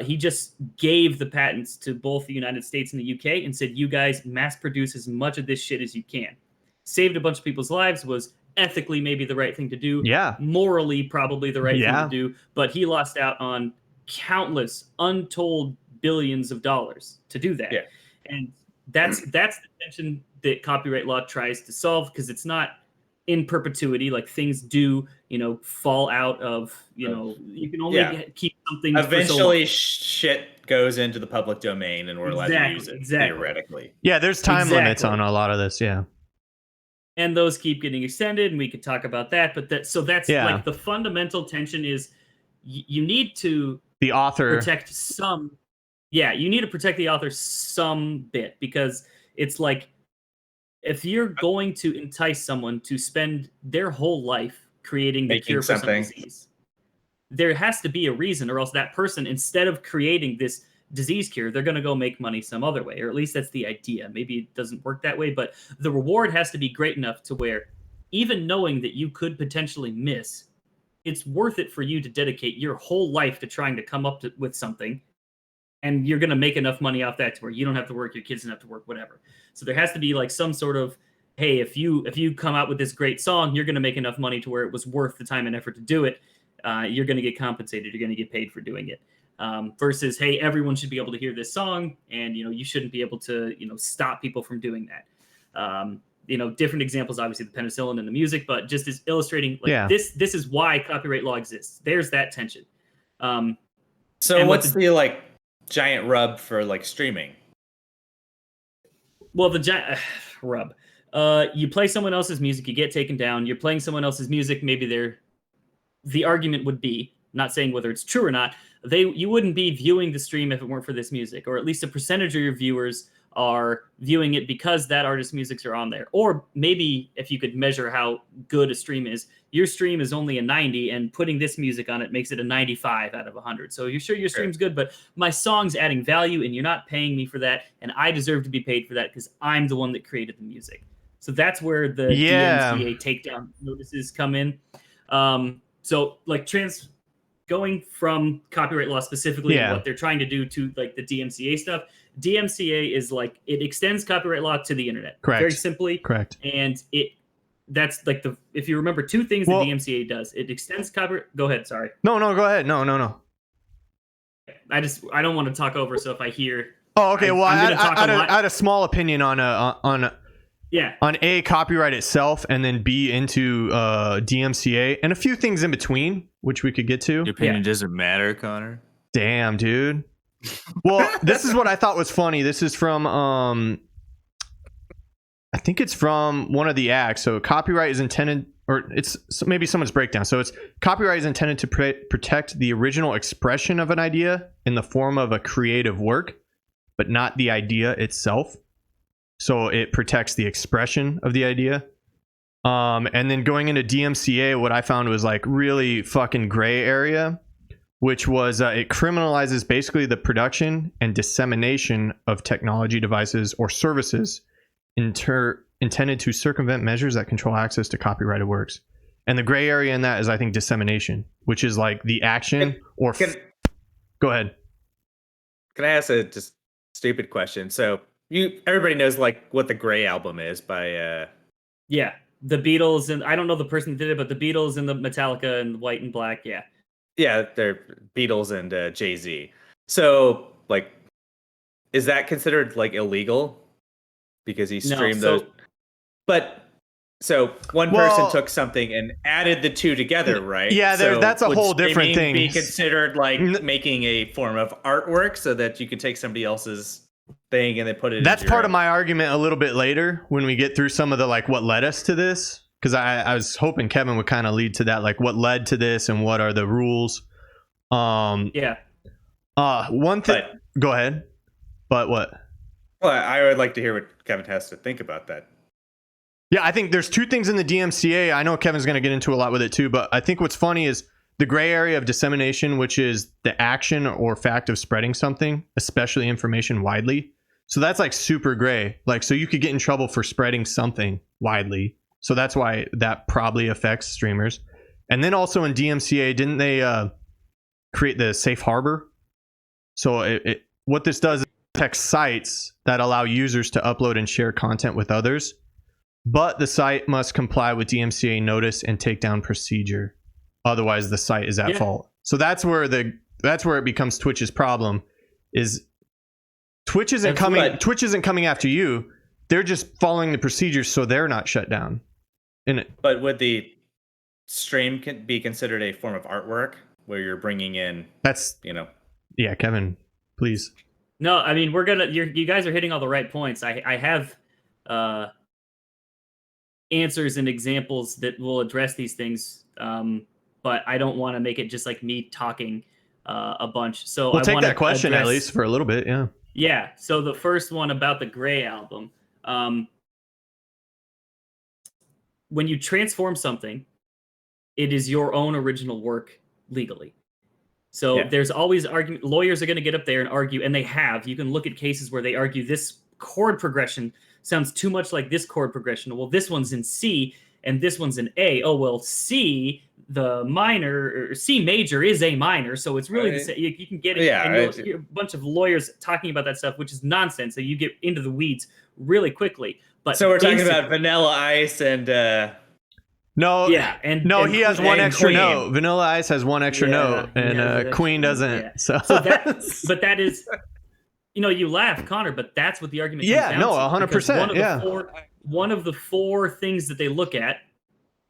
he just gave the patents to both the United States and the UK and said, you guys mass produce as much of this shit as you can. Saved a bunch of people's lives, was ethically maybe the right thing to do. Yeah. Morally probably the right thing to do. But he lost out on countless untold billions of dollars to do that. Yeah. And that's the tension that copyright law tries to solve, because it's not in perpetuity. Like things do, fall out of, you can only keep something. Eventually shit goes into the public domain and we're allowed to use it theoretically. Yeah. There's time limits on a lot of this. Yeah. And those keep getting extended, and we could talk about that. But that's like the fundamental tension is you need to the author protect some. Yeah. You need to protect the author some bit, because it's like, if you're going to entice someone to spend their whole life creating the cure for some disease, there has to be a reason, or else that person, instead of creating this disease cure, they're going to go make money some other way, or at least that's the idea. Maybe it doesn't work that way, but the reward has to be great enough to where, even knowing that you could potentially miss, it's worth it for you to dedicate your whole life to trying to come up with something. And you're going to make enough money off that to where you don't have to work, your kids don't have to work, whatever. So there has to be like some sort of hey, if you come out with this great song, you're going to make enough money to where it was worth the time and effort to do it. You're going to get compensated. You're going to get paid for doing it. Versus, hey, everyone should be able to hear this song, and you shouldn't be able to stop people from doing that. Different examples, obviously the penicillin and the music, but just as illustrating, this is why copyright law exists. There's that tension. So what's the giant rub for streaming? Well, the giant rub. You play someone else's music, you get taken down. You're playing someone else's music. Maybe the argument would be, not saying whether it's true or not, you wouldn't be viewing the stream if it weren't for this music, or at least a percentage of your viewers are viewing it because that artist's musics are on there. Or maybe if you could measure how good a stream is, your stream is only a 90 and putting this music on it makes it a 95 out of 100. So you're sure your stream's good, but my song's adding value and you're not paying me for that, and I deserve to be paid for that because I'm the one that created the music. So that's where the DMCA takedown notices come in. Going from copyright law specifically, what they're trying to do to the DMCA stuff. DMCA is it extends copyright law to the internet. Correct. Very simply. Correct. And that's if you remember two things the DMCA does. It extends copyright. Go ahead. Sorry. No, go ahead. No. I don't want to talk over. So if I hear. Oh, okay. I had a small opinion on A, copyright itself, and then B, into DMCA, and a few things in between, which we could get to. Your opinion doesn't matter, Connor. Damn, dude. Well, this is what I thought was funny. This is from, I think it's from one of the acts. So copyright is intended, or it's maybe someone's breakdown. So it's copyright is intended to protect the original expression of an idea in the form of a creative work, but not the idea itself. So it protects the expression of the idea. And then going into DMCA, what I found was really fucking gray area, which was it criminalizes basically the production and dissemination of technology devices or services intended to circumvent measures that control access to copyrighted works. And the gray area in that is, I think, dissemination, which is the action or... Go ahead. Can I ask a just stupid question? So everybody knows what the Gray album is by... Yeah, the Beatles, and I don't know the person that did it, but the Beatles and the Metallica and White and Black, yeah. Yeah, they're Beatles and Jay-Z. So, is that considered illegal? Because he streamed those. But so one person took something and added the two together, right? Yeah, that's a whole different thing. Be considered making a form of artwork so that you could take somebody else's thing and then put it. That's part of my argument a little bit later when we get through some of the what led us to this. Because I was hoping Kevin would kind of lead to that, what led to this and what are the rules. One thing. Go ahead. But what? Well, I would like to hear what Kevin has to think about that. Yeah, I think there's two things in the DMCA. I know Kevin's going to get into a lot with it too, but I think what's funny is the gray area of dissemination, which is the action or fact of spreading something, especially information widely. So that's super gray. So you could get in trouble for spreading something widely. So that's why that probably affects streamers. And then also in DMCA, didn't they create the safe harbor? So what this does is protect sites that allow users to upload and share content with others, but the site must comply with DMCA notice and takedown procedure. Otherwise, the site is at fault. So that's where it becomes Twitch's problem. Is Twitch isn't coming after you. They're just following the procedures, so they're not shut down. But would the stream be considered a form of artwork where you're bringing in? Yeah, Kevin, please. No, I mean you guys are hitting all the right points. I have answers and examples that will address these things, but I don't want to make it just me talking a bunch. So we'll take that question at least for a little bit. Yeah. Yeah. So the first one about the Gray album. When you transform something, it is your own original work legally. So there's always argument. Lawyers are going to get up there and argue, and they have. You can look at cases where they argue this chord progression sounds too much like this chord progression. Well, this one's in C and this one's in A. Oh, well, C, the minor, or C major is A minor. So it's really the same. You can get it. Yeah, and you'll hear a bunch of lawyers talking about that stuff, which is nonsense. So you get into the weeds really quickly. But So we're talking basically- about Vanilla Ice and No, yeah, and no, and he has Queen- one and extra Queen. note. Vanilla Ice has one extra Yeah, note, he has and an extra Queen note, doesn't. yeah. So, So but that is, you laugh, Connor, but that's what the argument comes down to. 100%. Yeah, One of the four things that they look at,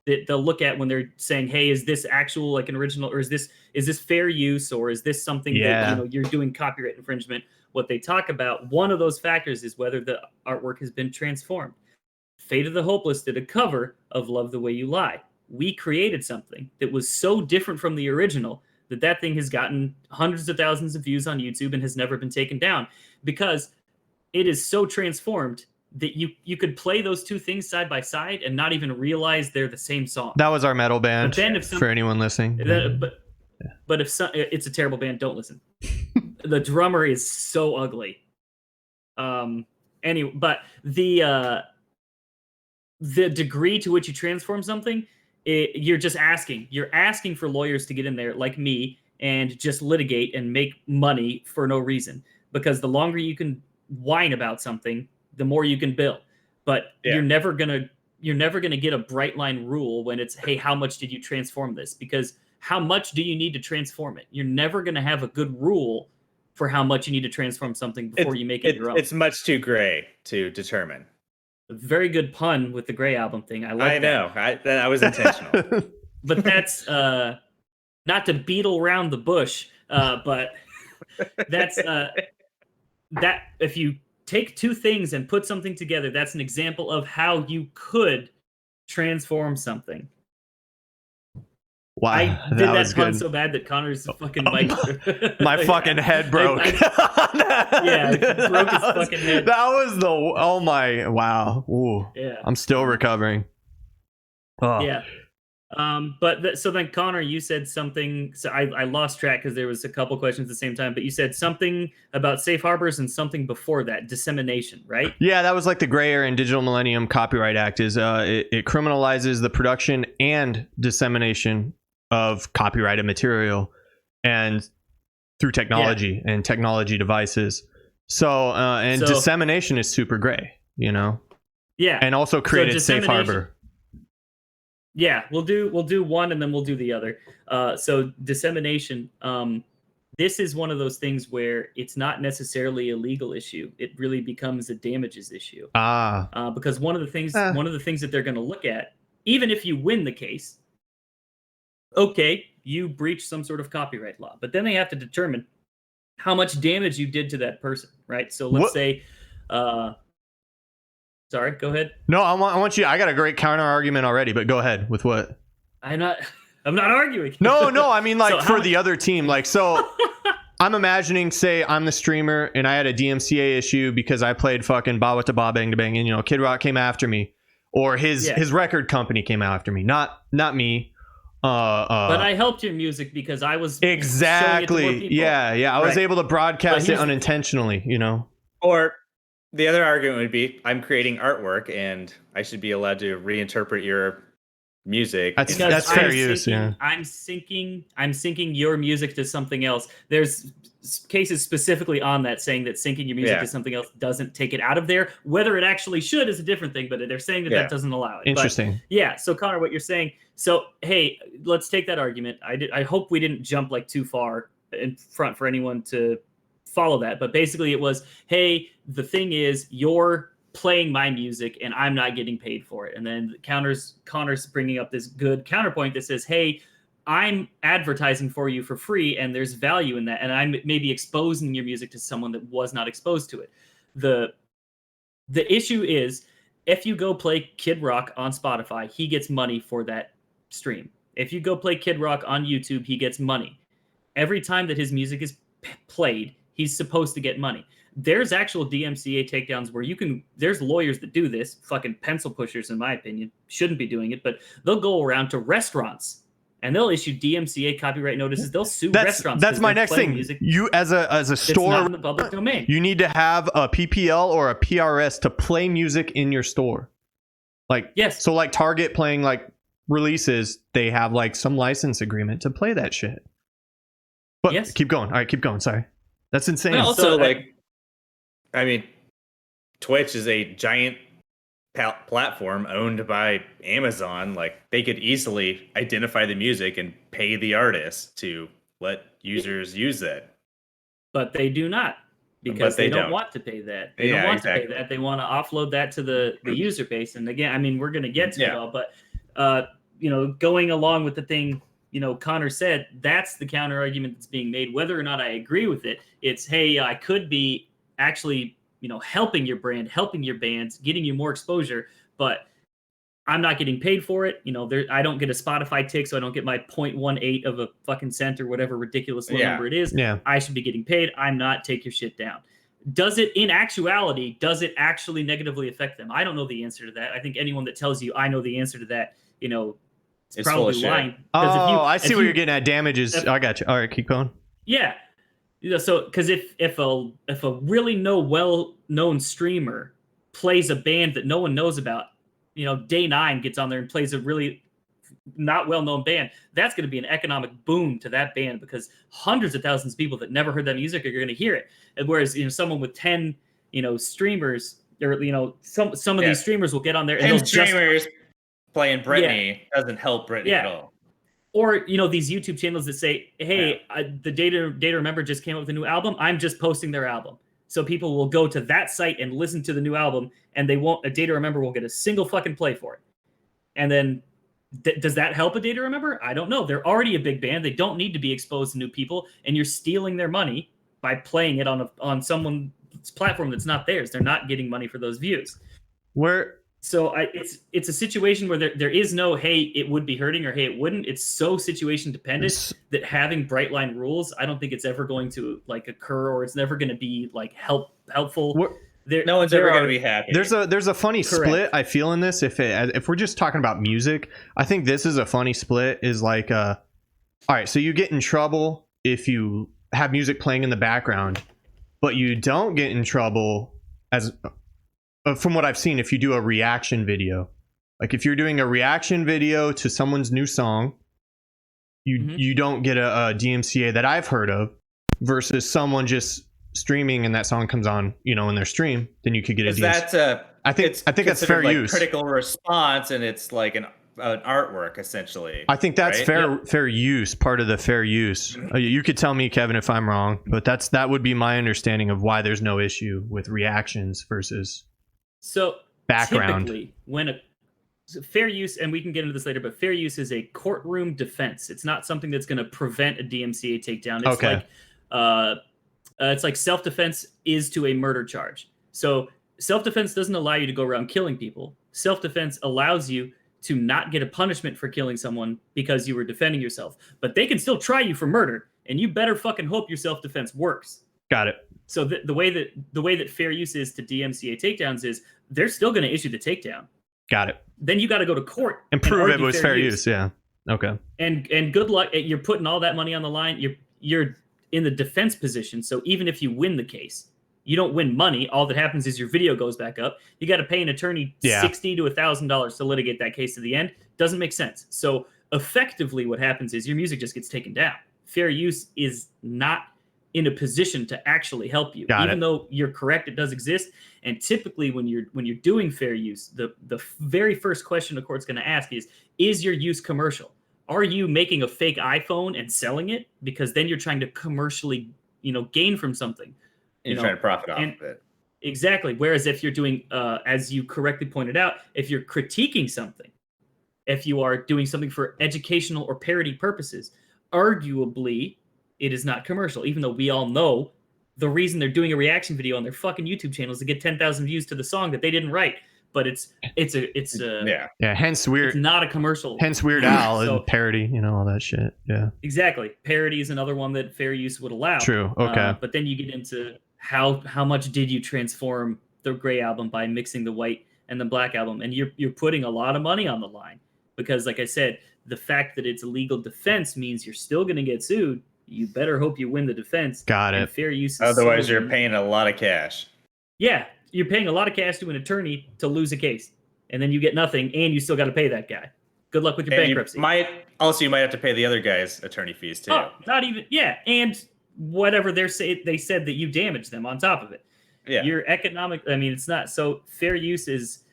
that they'll look at when they're saying, "Hey, is this actual like an original, or is this fair use, or is this something that you're doing copyright infringement?" What they talk about, one of those factors is whether the artwork has been transformed. Fate of the Hopeless did a cover of "Love the Way You Lie." We created something that was so different from the original that thing has gotten hundreds of thousands of views on YouTube and has never been taken down, because it is so transformed that you could play those two things side by side and not even realize they're the same song. that was our metal band. But then For anyone listening, but if it's a terrible band, don't listen. The drummer is so ugly. Anyway, but the degree to which you transform something, you're asking for lawyers to get in there like me and just litigate and make money for no reason, because the longer you can whine about something, the more you can bill. But you're never gonna get a bright line rule when it's, hey, how much did you transform this? Because how much do you need to transform it? You're never gonna have a good rule for how much you need to transform something before you make it your own. It's much too gray to determine. Very good pun with the Grey Album thing. I know. I was intentional. But that's not to beetle around the bush, but that's that if you take two things and put something together, that's an example of how you could transform something. wow, I did that pun good. so bad that Connor's fucking mic. My fucking head broke. Yeah, it broke his fucking head. That was oh my, wow. Ooh, Yeah. I'm still recovering. Oh. Yeah. So then Connor, you said something. So I lost track because there was a couple questions at the same time. But you said something about safe harbors and something before that, dissemination, right? Yeah, that was like the gray area in Digital Millennium Copyright Act. Is it criminalizes the production and dissemination of copyrighted material, and through technology and technology devices. So dissemination is super gray, Yeah. and also created safe harbor. Yeah, we'll do one and then we'll do the other. So dissemination, this is one of those things where it's not necessarily a legal issue. It really becomes a damages issue. Because one of the things that they're going to look at, even if you win the case, okay, you breached some sort of copyright law, but then they have to determine how much damage you did to that person, right? So let's say, sorry, go ahead. No, I want you. I got a great counter argument already, but go ahead with what? I'm not arguing. No, I mean, like, So the other team, like, so I'm imagining, say I'm the streamer and I had a DMCA issue because I played fucking Ba Wata Ba Bang Da Bang, and Kid Rock came after me, or his record company came after me, not me. But I helped your music because I was exactly showing it to more people. Yeah. I was able to broadcast it unintentionally, Or the other argument would be, I'm creating artwork and I should be allowed to reinterpret your music. That's fair use. Yeah, I'm syncing your music to something else. There's cases specifically on that saying that syncing your music to something else doesn't take it out of there. Whether it actually should is a different thing, but they're saying that doesn't allow it. Interesting. But so Connor, what you're saying. So hey, let's take that argument. I hope we didn't jump like too far in front for anyone to follow that. But basically, it was, hey, the thing is, you're playing my music and I'm not getting paid for it. And then Connor's bringing up this good counterpoint that says, hey, I'm advertising for you for free and there's value in that, and I'm maybe exposing your music to someone that was not exposed to it. The issue is, if you go play Kid Rock on Spotify, he gets money for that stream. If you go play Kid Rock on YouTube, he gets money. Every time that his music is played, he's supposed to get money. There's actual DMCA takedowns where there's lawyers that do this, fucking pencil pushers, in my opinion, shouldn't be doing it, but they'll go around to restaurants and they'll issue DMCA copyright notices. They'll sue restaurants. That's my next thing. You as a store, not in the public domain. You need to have a PPL or a PRS to play music in your store. Like, yes. So like Target playing like releases, they have like some license agreement to play that shit. But keep going. All right, keep going. Sorry. That's insane. And also, I mean, Twitch is a giant platform owned by Amazon, like they could easily identify the music and pay the artist to let users use it. But they do not, because But they they don't don't. want to pay that. They don't Yeah, want to exactly. pay that. They want to offload that to the user base. And again, I mean, we're going to get to it Yeah. all, but going along with the thing, Connor said, that's the counter argument that's being made. Whether or not I agree with it, it's, hey, I could be actually, helping your brand, helping your bands, getting you more exposure, but I'm not getting paid for it. I don't get a Spotify tick, so I don't get my 0.18 of a fucking cent or whatever ridiculous low number it is. Yeah. I should be getting paid. I'm not. Take your shit down. Does it actually negatively affect them? I don't know the answer to that. I think anyone that tells you I know the answer to that, it's probably lying. Oh, I see what you're getting at. Damages. I got you. All right, keep going. Yeah. So because if a really well-known streamer plays a band that no one knows about, Day 9 gets on there and plays a really not well-known band, that's going to be an economic boom to that band, because hundreds of thousands of people that never heard that music are going to hear it. And whereas someone with 10 streamers, or some of these streamers will get on there and 10 streamers playing Britney doesn't help Britney at all. Or these YouTube channels that say, hey, the Data Remember just came up with a new album, I'm just posting their album. So people will go to that site and listen to the new album, and a Data Remember will get a single fucking play for it. And then does that help a Data Remember? I don't know. They're already a big band. They don't need to be exposed to new people, and you're stealing their money by playing it on someone's platform that's not theirs. They're not getting money for those views. So it's a situation where there is no, hey, it would be hurting, or hey, it wouldn't. It's so situation dependent that having bright line rules, I don't think it's ever going to occur, or it's never going to be helpful. No one's ever going to be happy. There's a funny split I feel in this. If we're just talking about music, I think this is a funny split. Is all right, so you get in trouble if you have music playing in the background, but you don't get in trouble from what I've seen, if you do a reaction video. Like if you're doing a reaction video to someone's new song, you don't get a DMCA that I've heard of, versus someone just streaming and that song comes on, in their stream, then you could get a DMCA. I think that's fair use. Critical response, and it's like an artwork essentially. I think that's fair use, part of the fair use. You could tell me, Kevin, if I'm wrong, but that would be my understanding of why there's no issue with reactions versus background. Typically, when fair use, and we can get into this later, but fair use is a courtroom defense. It's not something that's going to prevent a DMCA takedown. It's it's like self-defense is to a murder charge. So self-defense doesn't allow you to go around killing people. Self-defense allows you to not get a punishment for killing someone because you were defending yourself. But they can still try you for murder, and you better fucking hope your self-defense works. Got it. So the way that fair use is to DMCA takedowns is they're still going to issue the takedown. Got it. Then you got to go to court and prove it was fair use. Yeah. Okay. And good luck. You're putting all that money on the line. You're in the defense position. So even if you win the case, you don't win money. All that happens is your video goes back up. You got to pay an attorney $60 to $1,000 to litigate that case to the end. Doesn't make sense. So effectively what happens is your music just gets taken down. Fair use is not in a position to actually help you. Even though you're correct, it does exist. And typically when you're doing fair use, the very first question the court's going to ask is your use commercial? Are you making a fake iPhone and selling it? Because then you're trying to commercially, gain from something. You're trying to profit off of it. Exactly. Whereas if you're doing, as you correctly pointed out, if you're critiquing something, if you are doing something for educational or parody purposes, arguably it is not commercial, even though we all know the reason they're doing a reaction video on their fucking YouTube channel is to get 10,000 views to the song that they didn't write. But it's hence weird. It's not a commercial. Hence Weird Al and parody, all that shit. Yeah. Exactly. Parody is another one that fair use would allow. True. Okay. But then you get into how much did you transform the Gray album by mixing the white and the black album, and you're putting a lot of money on the line, because like I said, the fact that it's a legal defense means you're still going to get sued. You better hope you win the defense. Got it. Fair use. Otherwise, you're paying a lot of cash. Yeah, you're paying a lot of cash to an attorney to lose a case, and then you get nothing, and you still got to pay that guy. Good luck with your bankruptcy. You might have to pay the other guy's attorney fees too. Oh, not even. Yeah, and whatever they said that you damaged them on top of it. Yeah. Your economic. I mean, it's not so fair use is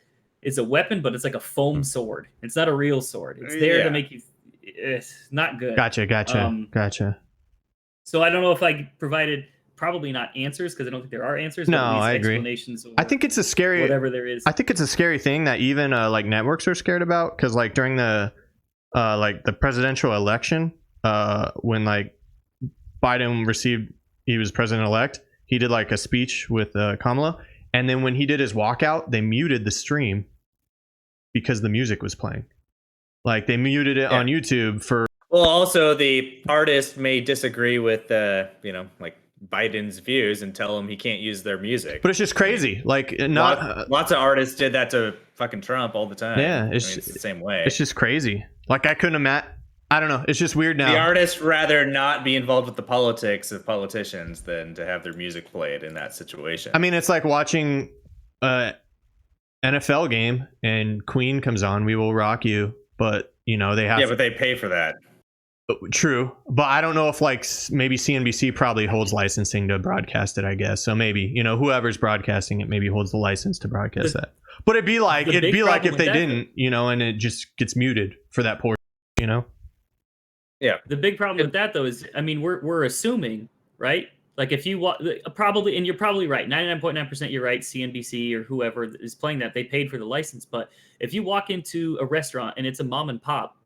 is a weapon, but it's like a foam sword. It's not a real sword. It's there to make you. It's not good. Gotcha. So I don't know if I provided probably not answers because I don't think there are answers. No, but at least I agree. Explanations. I think it's a scary whatever there is. I think it's a scary thing that even like networks are scared about because like during the presidential election, when like Biden he was president-elect, he did like a speech with Kamala, and then when he did his walkout, they muted the stream because the music was playing. Like they muted it on YouTube for. Well, also the artist may disagree with like Biden's views and tell him he can't use their music. But it's just crazy. Like lots of artists did that to fucking Trump all the time. Yeah, it's the same way. It's just crazy. Like I couldn't imagine. I don't know. It's just weird now. The artists rather not be involved with the politics of politicians than to have their music played in that situation. I mean, it's like watching NFL game and Queen comes on, "We Will Rock You," but they have but they pay for that. True, but I don't know if like maybe CNBC probably holds licensing to broadcast it, I guess. So maybe whoever's broadcasting it maybe holds the license to broadcast that. But it'd be like if they didn't, and it just gets muted for that portion, Yeah. The big problem with that though is, I mean, we're assuming, right? Like if you probably, and you're probably right, 99.9% you're right, CNBC or whoever is playing that, they paid for the license. But if you walk into a restaurant and it's a mom and pop,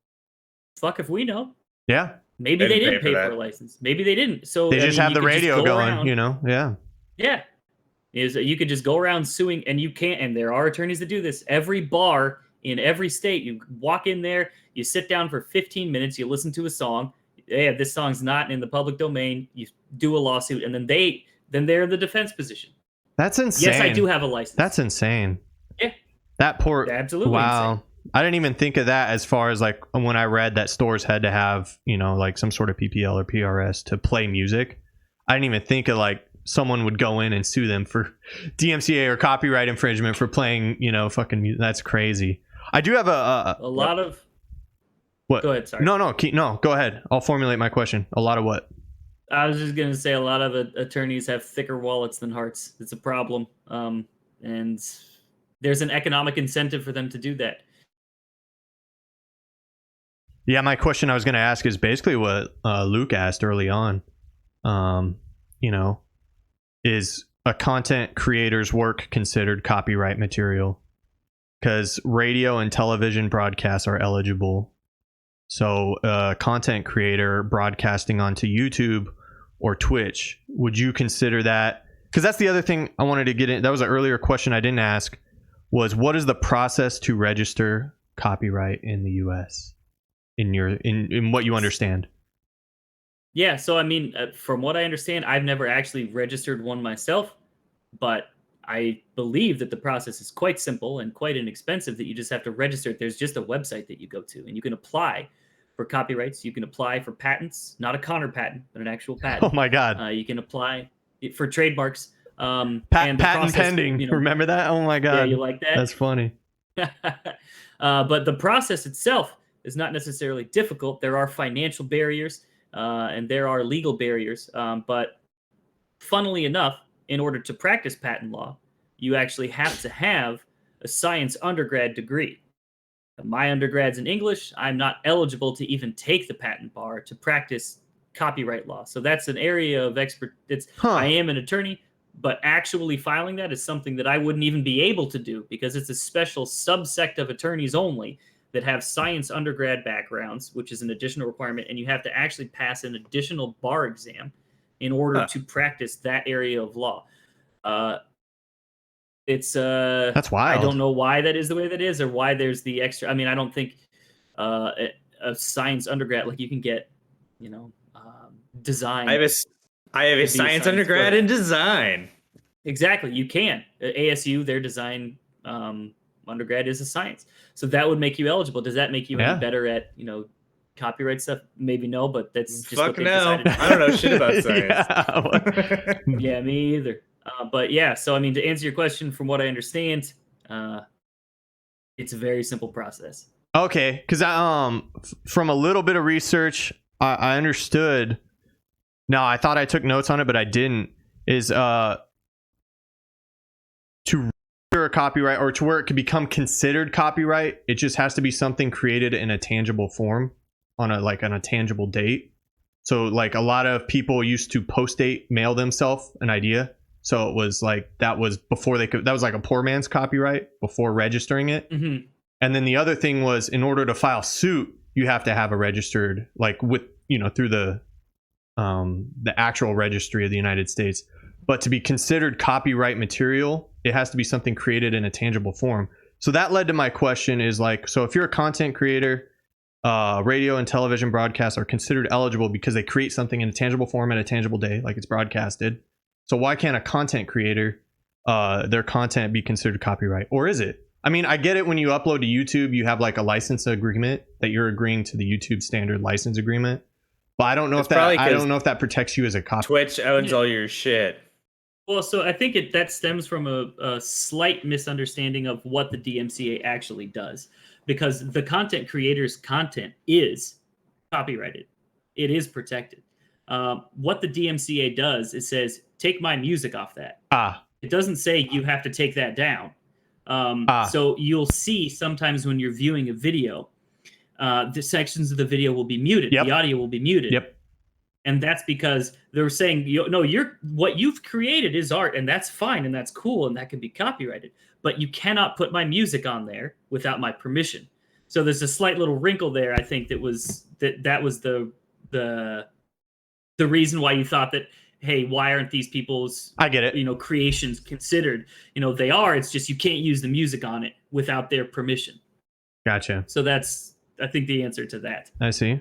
fuck if we know. Yeah. Maybe they didn't pay for a license. Maybe they didn't. So they just have the radio going, Yeah. Yeah. You could just go around suing, and you can't, and there are attorneys that do this. Every bar in every state, you walk in there, you sit down for 15 minutes, you listen to a song. Yeah, this song's not in the public domain. You do a lawsuit, and then they're in the defense position. That's insane. Yes, I do have a license. That's insane. Yeah. That poor. Absolutely. Wow. Insane. I didn't even think of that as far as like when I read that stores had to have, like some sort of PPL or PRS to play music. I didn't even think of like someone would go in and sue them for DMCA or copyright infringement for playing, fucking music. That's crazy. I do have a lot of. What? Go ahead. Sorry. No, go ahead. I'll formulate my question. A lot of what? I was just going to say a lot of attorneys have thicker wallets than hearts. It's a problem. And there's an economic incentive for them to do that. Yeah, my question I was going to ask is basically what Luke asked early on. Is a content creator's work considered copyright material? Because radio and television broadcasts are eligible. So a content creator broadcasting onto YouTube or Twitch, would you consider that? Because that's the other thing I wanted to get in. That was an earlier question I didn't ask, was what is the process to register copyright in the US? In what you understand? Yeah, so I mean, from what I understand, I've never actually registered one myself, but I believe that the process is quite simple and quite inexpensive, that you just have to register it. There's just a website that you go to, and you can apply for copyrights. You can apply for patents, not a Connor patent, but an actual patent. Oh my God. You can apply for trademarks. Patent pending. Remember that? Oh my God. Yeah, you like that? That's funny. But the process itself is not necessarily difficult. There are financial barriers and there are legal barriers. But funnily enough, in order to practice patent law, you actually have to have a science undergrad degree. My undergrad's in English. I'm not eligible to even take the patent bar to practice copyright law. So that's an area of expertise. I am an attorney, but actually filing that is something that I wouldn't even be able to do because it's a special subsect of attorneys only that have science undergrad backgrounds, which is an additional requirement, and you have to actually pass an additional bar exam in order to practice that area of law. That's wild. I don't know why that is the way that is, or why there's the extra. I mean, I don't think a science undergrad, like you can get, design. I have a science undergrad in design. Exactly, you can. ASU, their design undergrad is a science, so that would make you eligible. Does that make you any better at copyright stuff? Maybe no, but that's just what they decided. I don't know shit about science. Yeah, me either. But yeah, so I mean, to answer your question, from what I understand, it's a very simple process. Okay, because from a little bit of research, I understood. Now I thought I took notes on it, but I didn't. Is to register a where copyright, or to where it could become considered copyright, it just has to be something created in a tangible form on a tangible date. So like a lot of people used to post date mail themselves an idea. So it was like, that was before they could, that was like a poor man's copyright before registering it. Mm-hmm. And then the other thing was, in order to file suit, you have to have a registered, like with, through the actual registry of the United States. But to be considered copyright material, it has to be something created in a tangible form. So that led to my question is like, so if you're a content creator, radio and television broadcasts are considered eligible because they create something in a tangible form at a tangible day, like it's broadcasted. So why can't a content creator, their content be considered copyright? Or is it? I mean, I get it when you upload to YouTube, you have like a license agreement that you're agreeing to the YouTube standard license agreement. But I don't know if that protects you as a copy. Twitch owns all your shit. Well, so I think that stems from a slight misunderstanding of what the DMCA actually does, because the content creator's content is copyrighted. It is protected. What the DMCA does, it says, take my music off that. It doesn't say you have to take that down. So you'll see sometimes when you're viewing a video, the sections of the video will be muted. Yep. The audio will be muted. Yep. And that's because they're saying, what you've created is art, and that's fine, and that's cool, and that can be copyrighted. But you cannot put my music on there without my permission. So there's a slight little wrinkle there. I think that was the reason why you thought that, hey, why aren't these people's I get it. Creations considered? They are. It's just you can't use the music on it without their permission. Gotcha. So that's, I think, the answer to that. I see.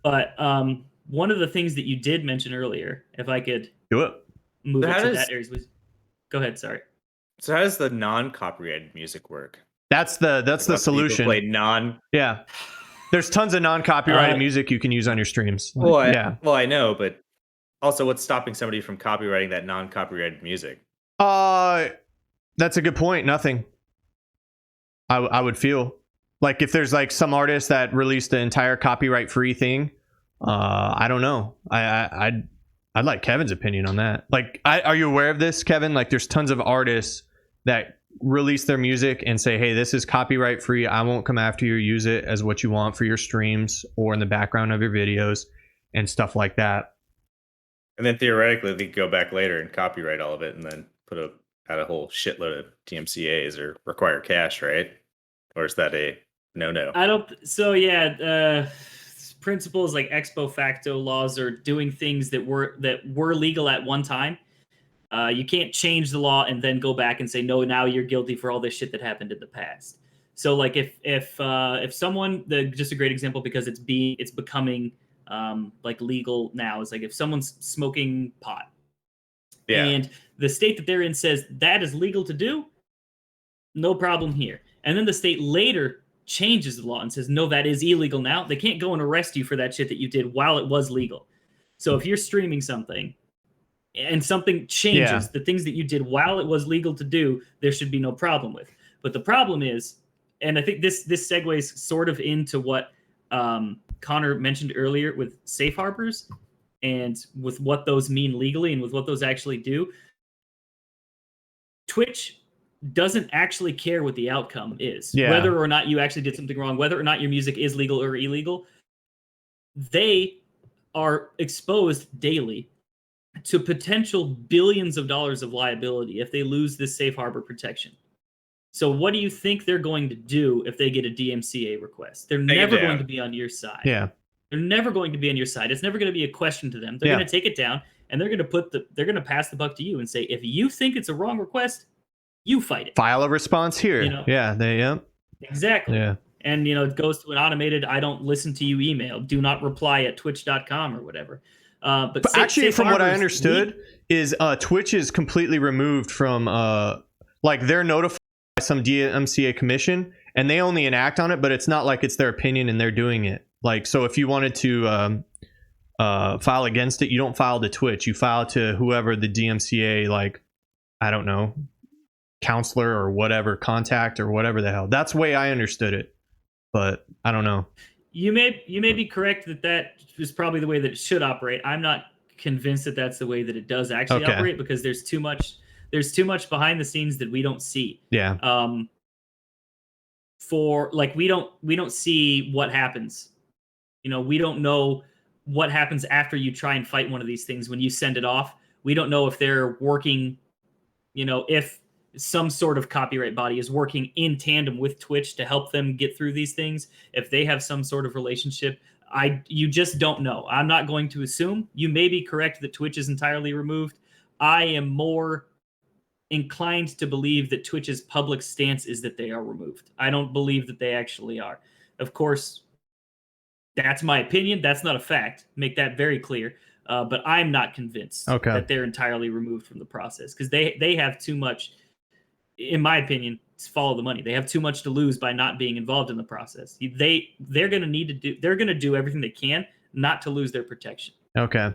But one of the things that you did mention earlier, if I could do it, move it to that area, was go ahead. Sorry. So how does the non-copyrighted music work? That's the solution. Play non. Yeah. There's tons of non-copyrighted music you can use on your streams. I know, but also, what's stopping somebody from copywriting that non-copyrighted music? That's a good point. Nothing. I would feel like if there's like some artist that released the entire copyright-free thing, I don't know. I'd like Kevin's opinion on that. Like, are you aware of this, Kevin? Like, there's tons of artists that release their music and say, hey, this is copyright free. I won't come after you or use it as what you want for your streams or in the background of your videos and stuff like that. And then theoretically, they could go back later and copyright all of it and then add a whole shitload of DMCAs or require cash, right? Or is that a no? I don't. So yeah, principles like ex post facto laws are doing things that were legal at one time. You can't change the law and then go back and say, no, now you're guilty for all this shit that happened in the past. So like if someone, just a great example, because it's becoming like legal now, is like if someone's smoking pot, and the state that they're in says that is legal to do, no problem here. And then the state later changes the law and says, no, that is illegal now. They can't go and arrest you for that shit that you did while it was legal. So if you're streaming something and something changes, the things that you did while it was legal to do, there should be no problem with. But the problem is, and I think this segues sort of into what Connor mentioned earlier with safe harbors and with what those mean legally and with what those actually do. Twitch doesn't actually care what the outcome is, whether or not you actually did something wrong, whether or not your music is legal or illegal. They are exposed daily to potential billions of dollars of liability if they lose this safe harbor protection. So what do you think they're going to do if they get a DMCA request? They're never going to be on your side. Yeah. They're never going to be on your side. It's never going to be a question to them. They're going to take it down and they're going to pass the buck to you and say, if you think it's a wrong request, you fight it. File a response here. Exactly. Yeah. And it goes to an automated, I don't listen to you email. Do not reply at twitch.com or whatever. But actually, from what I understood, is Twitch is completely removed from like they're notified by some DMCA commission and they only enact on it, but it's not like it's their opinion and they're doing it. Like, so if you wanted to file against it, you don't file to Twitch. You file to whoever the DMCA, like, I don't know, counselor or whatever, contact or whatever the hell. That's the way I understood it, but I don't know. You may be correct that is probably the way that it should operate. I'm not convinced that that's the way that it does actually operate, because there's too much There's too much behind the scenes that we don't see. Yeah. For like we don't see what happens. We don't know what happens after you try and fight one of these things when you send it off. We don't know if they're working, if some sort of copyright body is working in tandem with Twitch to help them get through these things. If they have some sort of relationship, you just don't know. I'm not going to assume. You may be correct that Twitch is entirely removed. I am more inclined to believe that Twitch's public stance is that they are removed. I don't believe that they actually are. Of course, that's my opinion. That's not a fact. Make that very clear. But I'm not convinced that they're entirely removed from the process because they have too much, in my opinion, to follow the money. They have too much to lose by not being involved in the process. They're going to do everything they can not to lose their protection. Okay.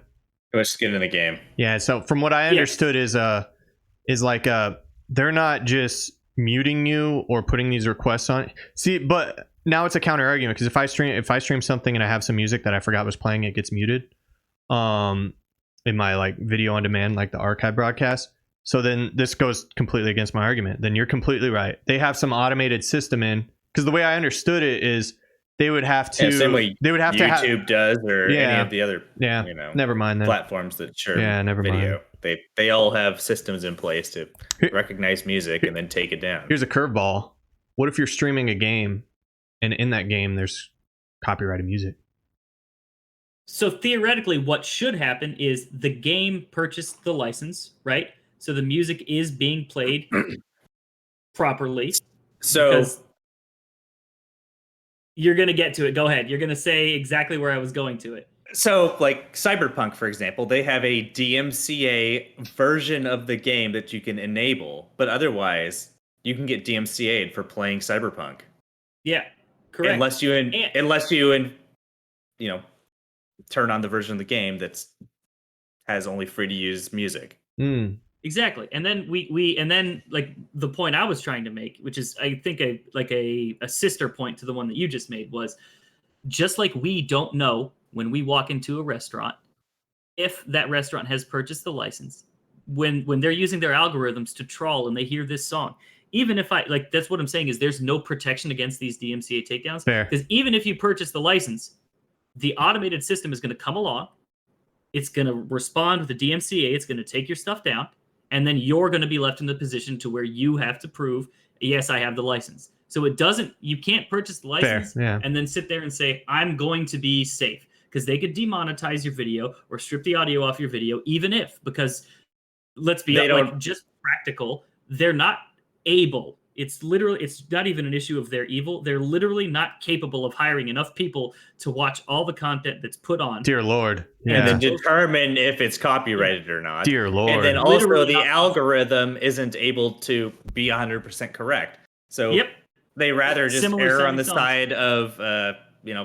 Let's get in the game. Yeah. So from what I understood is like they're not just muting you or putting these requests on. See, but now it's a counter argument because if I stream something and I have some music that I forgot was playing, it gets muted. In my like video on demand, like the archive broadcast. So then this goes completely against my argument. Then you're completely right. They have some automated system in because the way I understood it is they would have to. Same way they would have YouTube does or any of the other never mind then. platforms that share never video. Mind. They all have systems in place to recognize music and then take it down. Here's a curveball. What if you're streaming a game and in that game there's copyrighted music? So theoretically, what should happen is the game purchased the license, right? So the music is being played properly. So you're going to get to it. Go ahead. You're going to say exactly where I was going to it. So like Cyberpunk, for example, they have a DMCA version of the game that you can enable, but otherwise you can get DMCA'd for playing Cyberpunk. Yeah, correct. Unless you turn on the version of the game that has only free to use music. Exactly. And then and then like the point I was trying to make, which is I think a sister point to the one that you just made, was just like we don't know when we walk into a restaurant if that restaurant has purchased the license when they're using their algorithms to trawl and they hear this song. Even if that's what I'm saying is there's no protection against these DMCA takedowns. Because even if you purchase the license, the automated system is going to come along. It's going to respond with the DMCA. It's going to take your stuff down. And then you're going to be left in the position to where you have to prove, yes, I have the license. So you can't purchase the license and then sit there and say, I'm going to be safe. Because they could demonetize your video or strip the audio off your video, because let's be just practical. They're not able. It's not even an issue of they're evil. They're literally not capable of hiring enough people to watch all the content that's put on. Dear Lord. Yeah. And then determine if it's copyrighted or not. Dear Lord. And then also the algorithm isn't able to be 100% correct. So they rather just err on the side of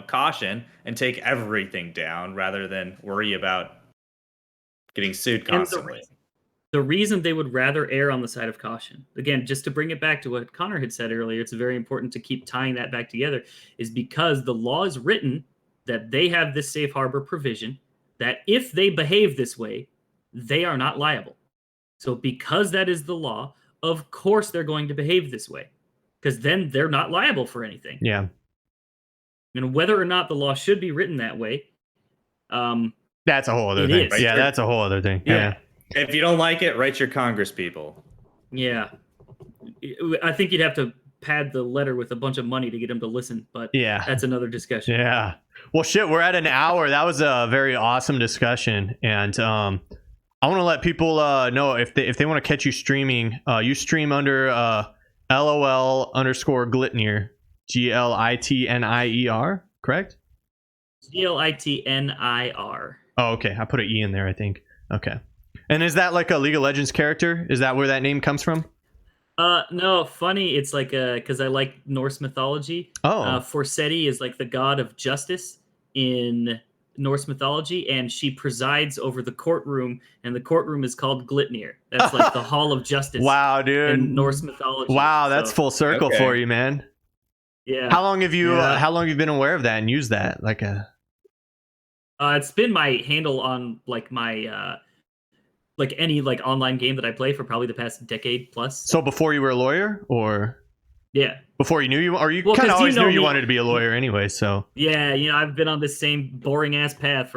caution and take everything down rather than worry about getting sued constantly. The reason they would rather err on the side of caution, again, just to bring it back to what Connor had said earlier, it's very important to keep tying that back together, is because the law is written that they have this safe harbor provision that if they behave this way, they are not liable. So because that is the law, of course they're going to behave this way, because then they're not liable for anything. Yeah. And whether or not the law should be written that way, that's a whole other thing. Right? Yeah, that's a whole other thing. Yeah. If you don't like it, write your Congress people. Yeah. I think you'd have to pad the letter with a bunch of money to get them to listen, but that's another discussion. Yeah. Well, shit, we're at an hour. That was a very awesome discussion. And I want to let people know if they want to catch you streaming, you stream under LOL_Glitnier, GLITNIER, correct? GLITNIR. Oh, okay. I put an E in there, I think. Okay. And is that like a League of Legends character? Is that where that name comes from? No, funny. It's like because I like Norse mythology. Forseti is like the god of justice in Norse mythology, and she presides over the courtroom, and the courtroom is called Glitnir. That's like the Hall of Justice. Wow, dude! In Norse mythology. Wow, that's full circle for you, man. Yeah. How long have you been aware of that and used that? Like it's been my handle on like my like any like online game that I play for probably the past decade plus. So before you were a lawyer, or Yeah. before you knew you, or you Well, kind of 'cause always you know knew you me. wanted to be a lawyer anyway? So Yeah, I've been on this same boring ass path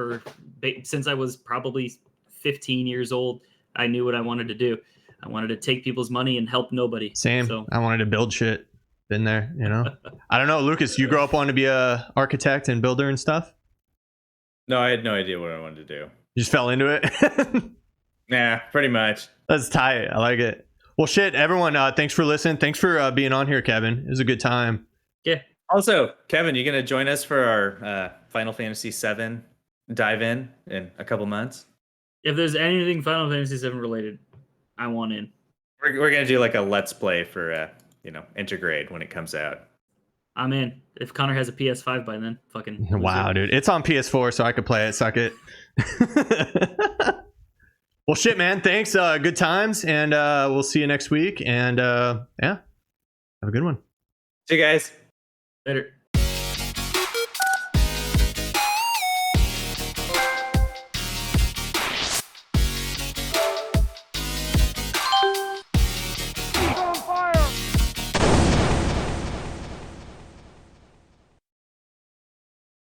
since I was probably 15 years old. I knew what I wanted to do. I wanted to take people's money and help nobody. same. So I wanted to build shit. Been there, I don't know, Lucas. You grow up wanting to be a architect and builder and stuff. No, I had no idea what I wanted to do. You just fell into it. Nah, pretty much. That's tight. I like it. Well, shit, everyone. Thanks for listening. Thanks for being on here, Kevin. It was a good time. yeah. Also, Kevin, you gonna join us for our Final Fantasy VII dive in a couple months? If there's anything Final Fantasy VII related, I want in. We're gonna do like a let's play for Intergrade when it comes out. I'm in. If Connor has a PS5 by then, fucking Wow, dude. It's on PS4, so I could play it. Suck it. Well, shit, man. Thanks. Good times, and we'll see you next week. And yeah, have a good one. See you guys. Later.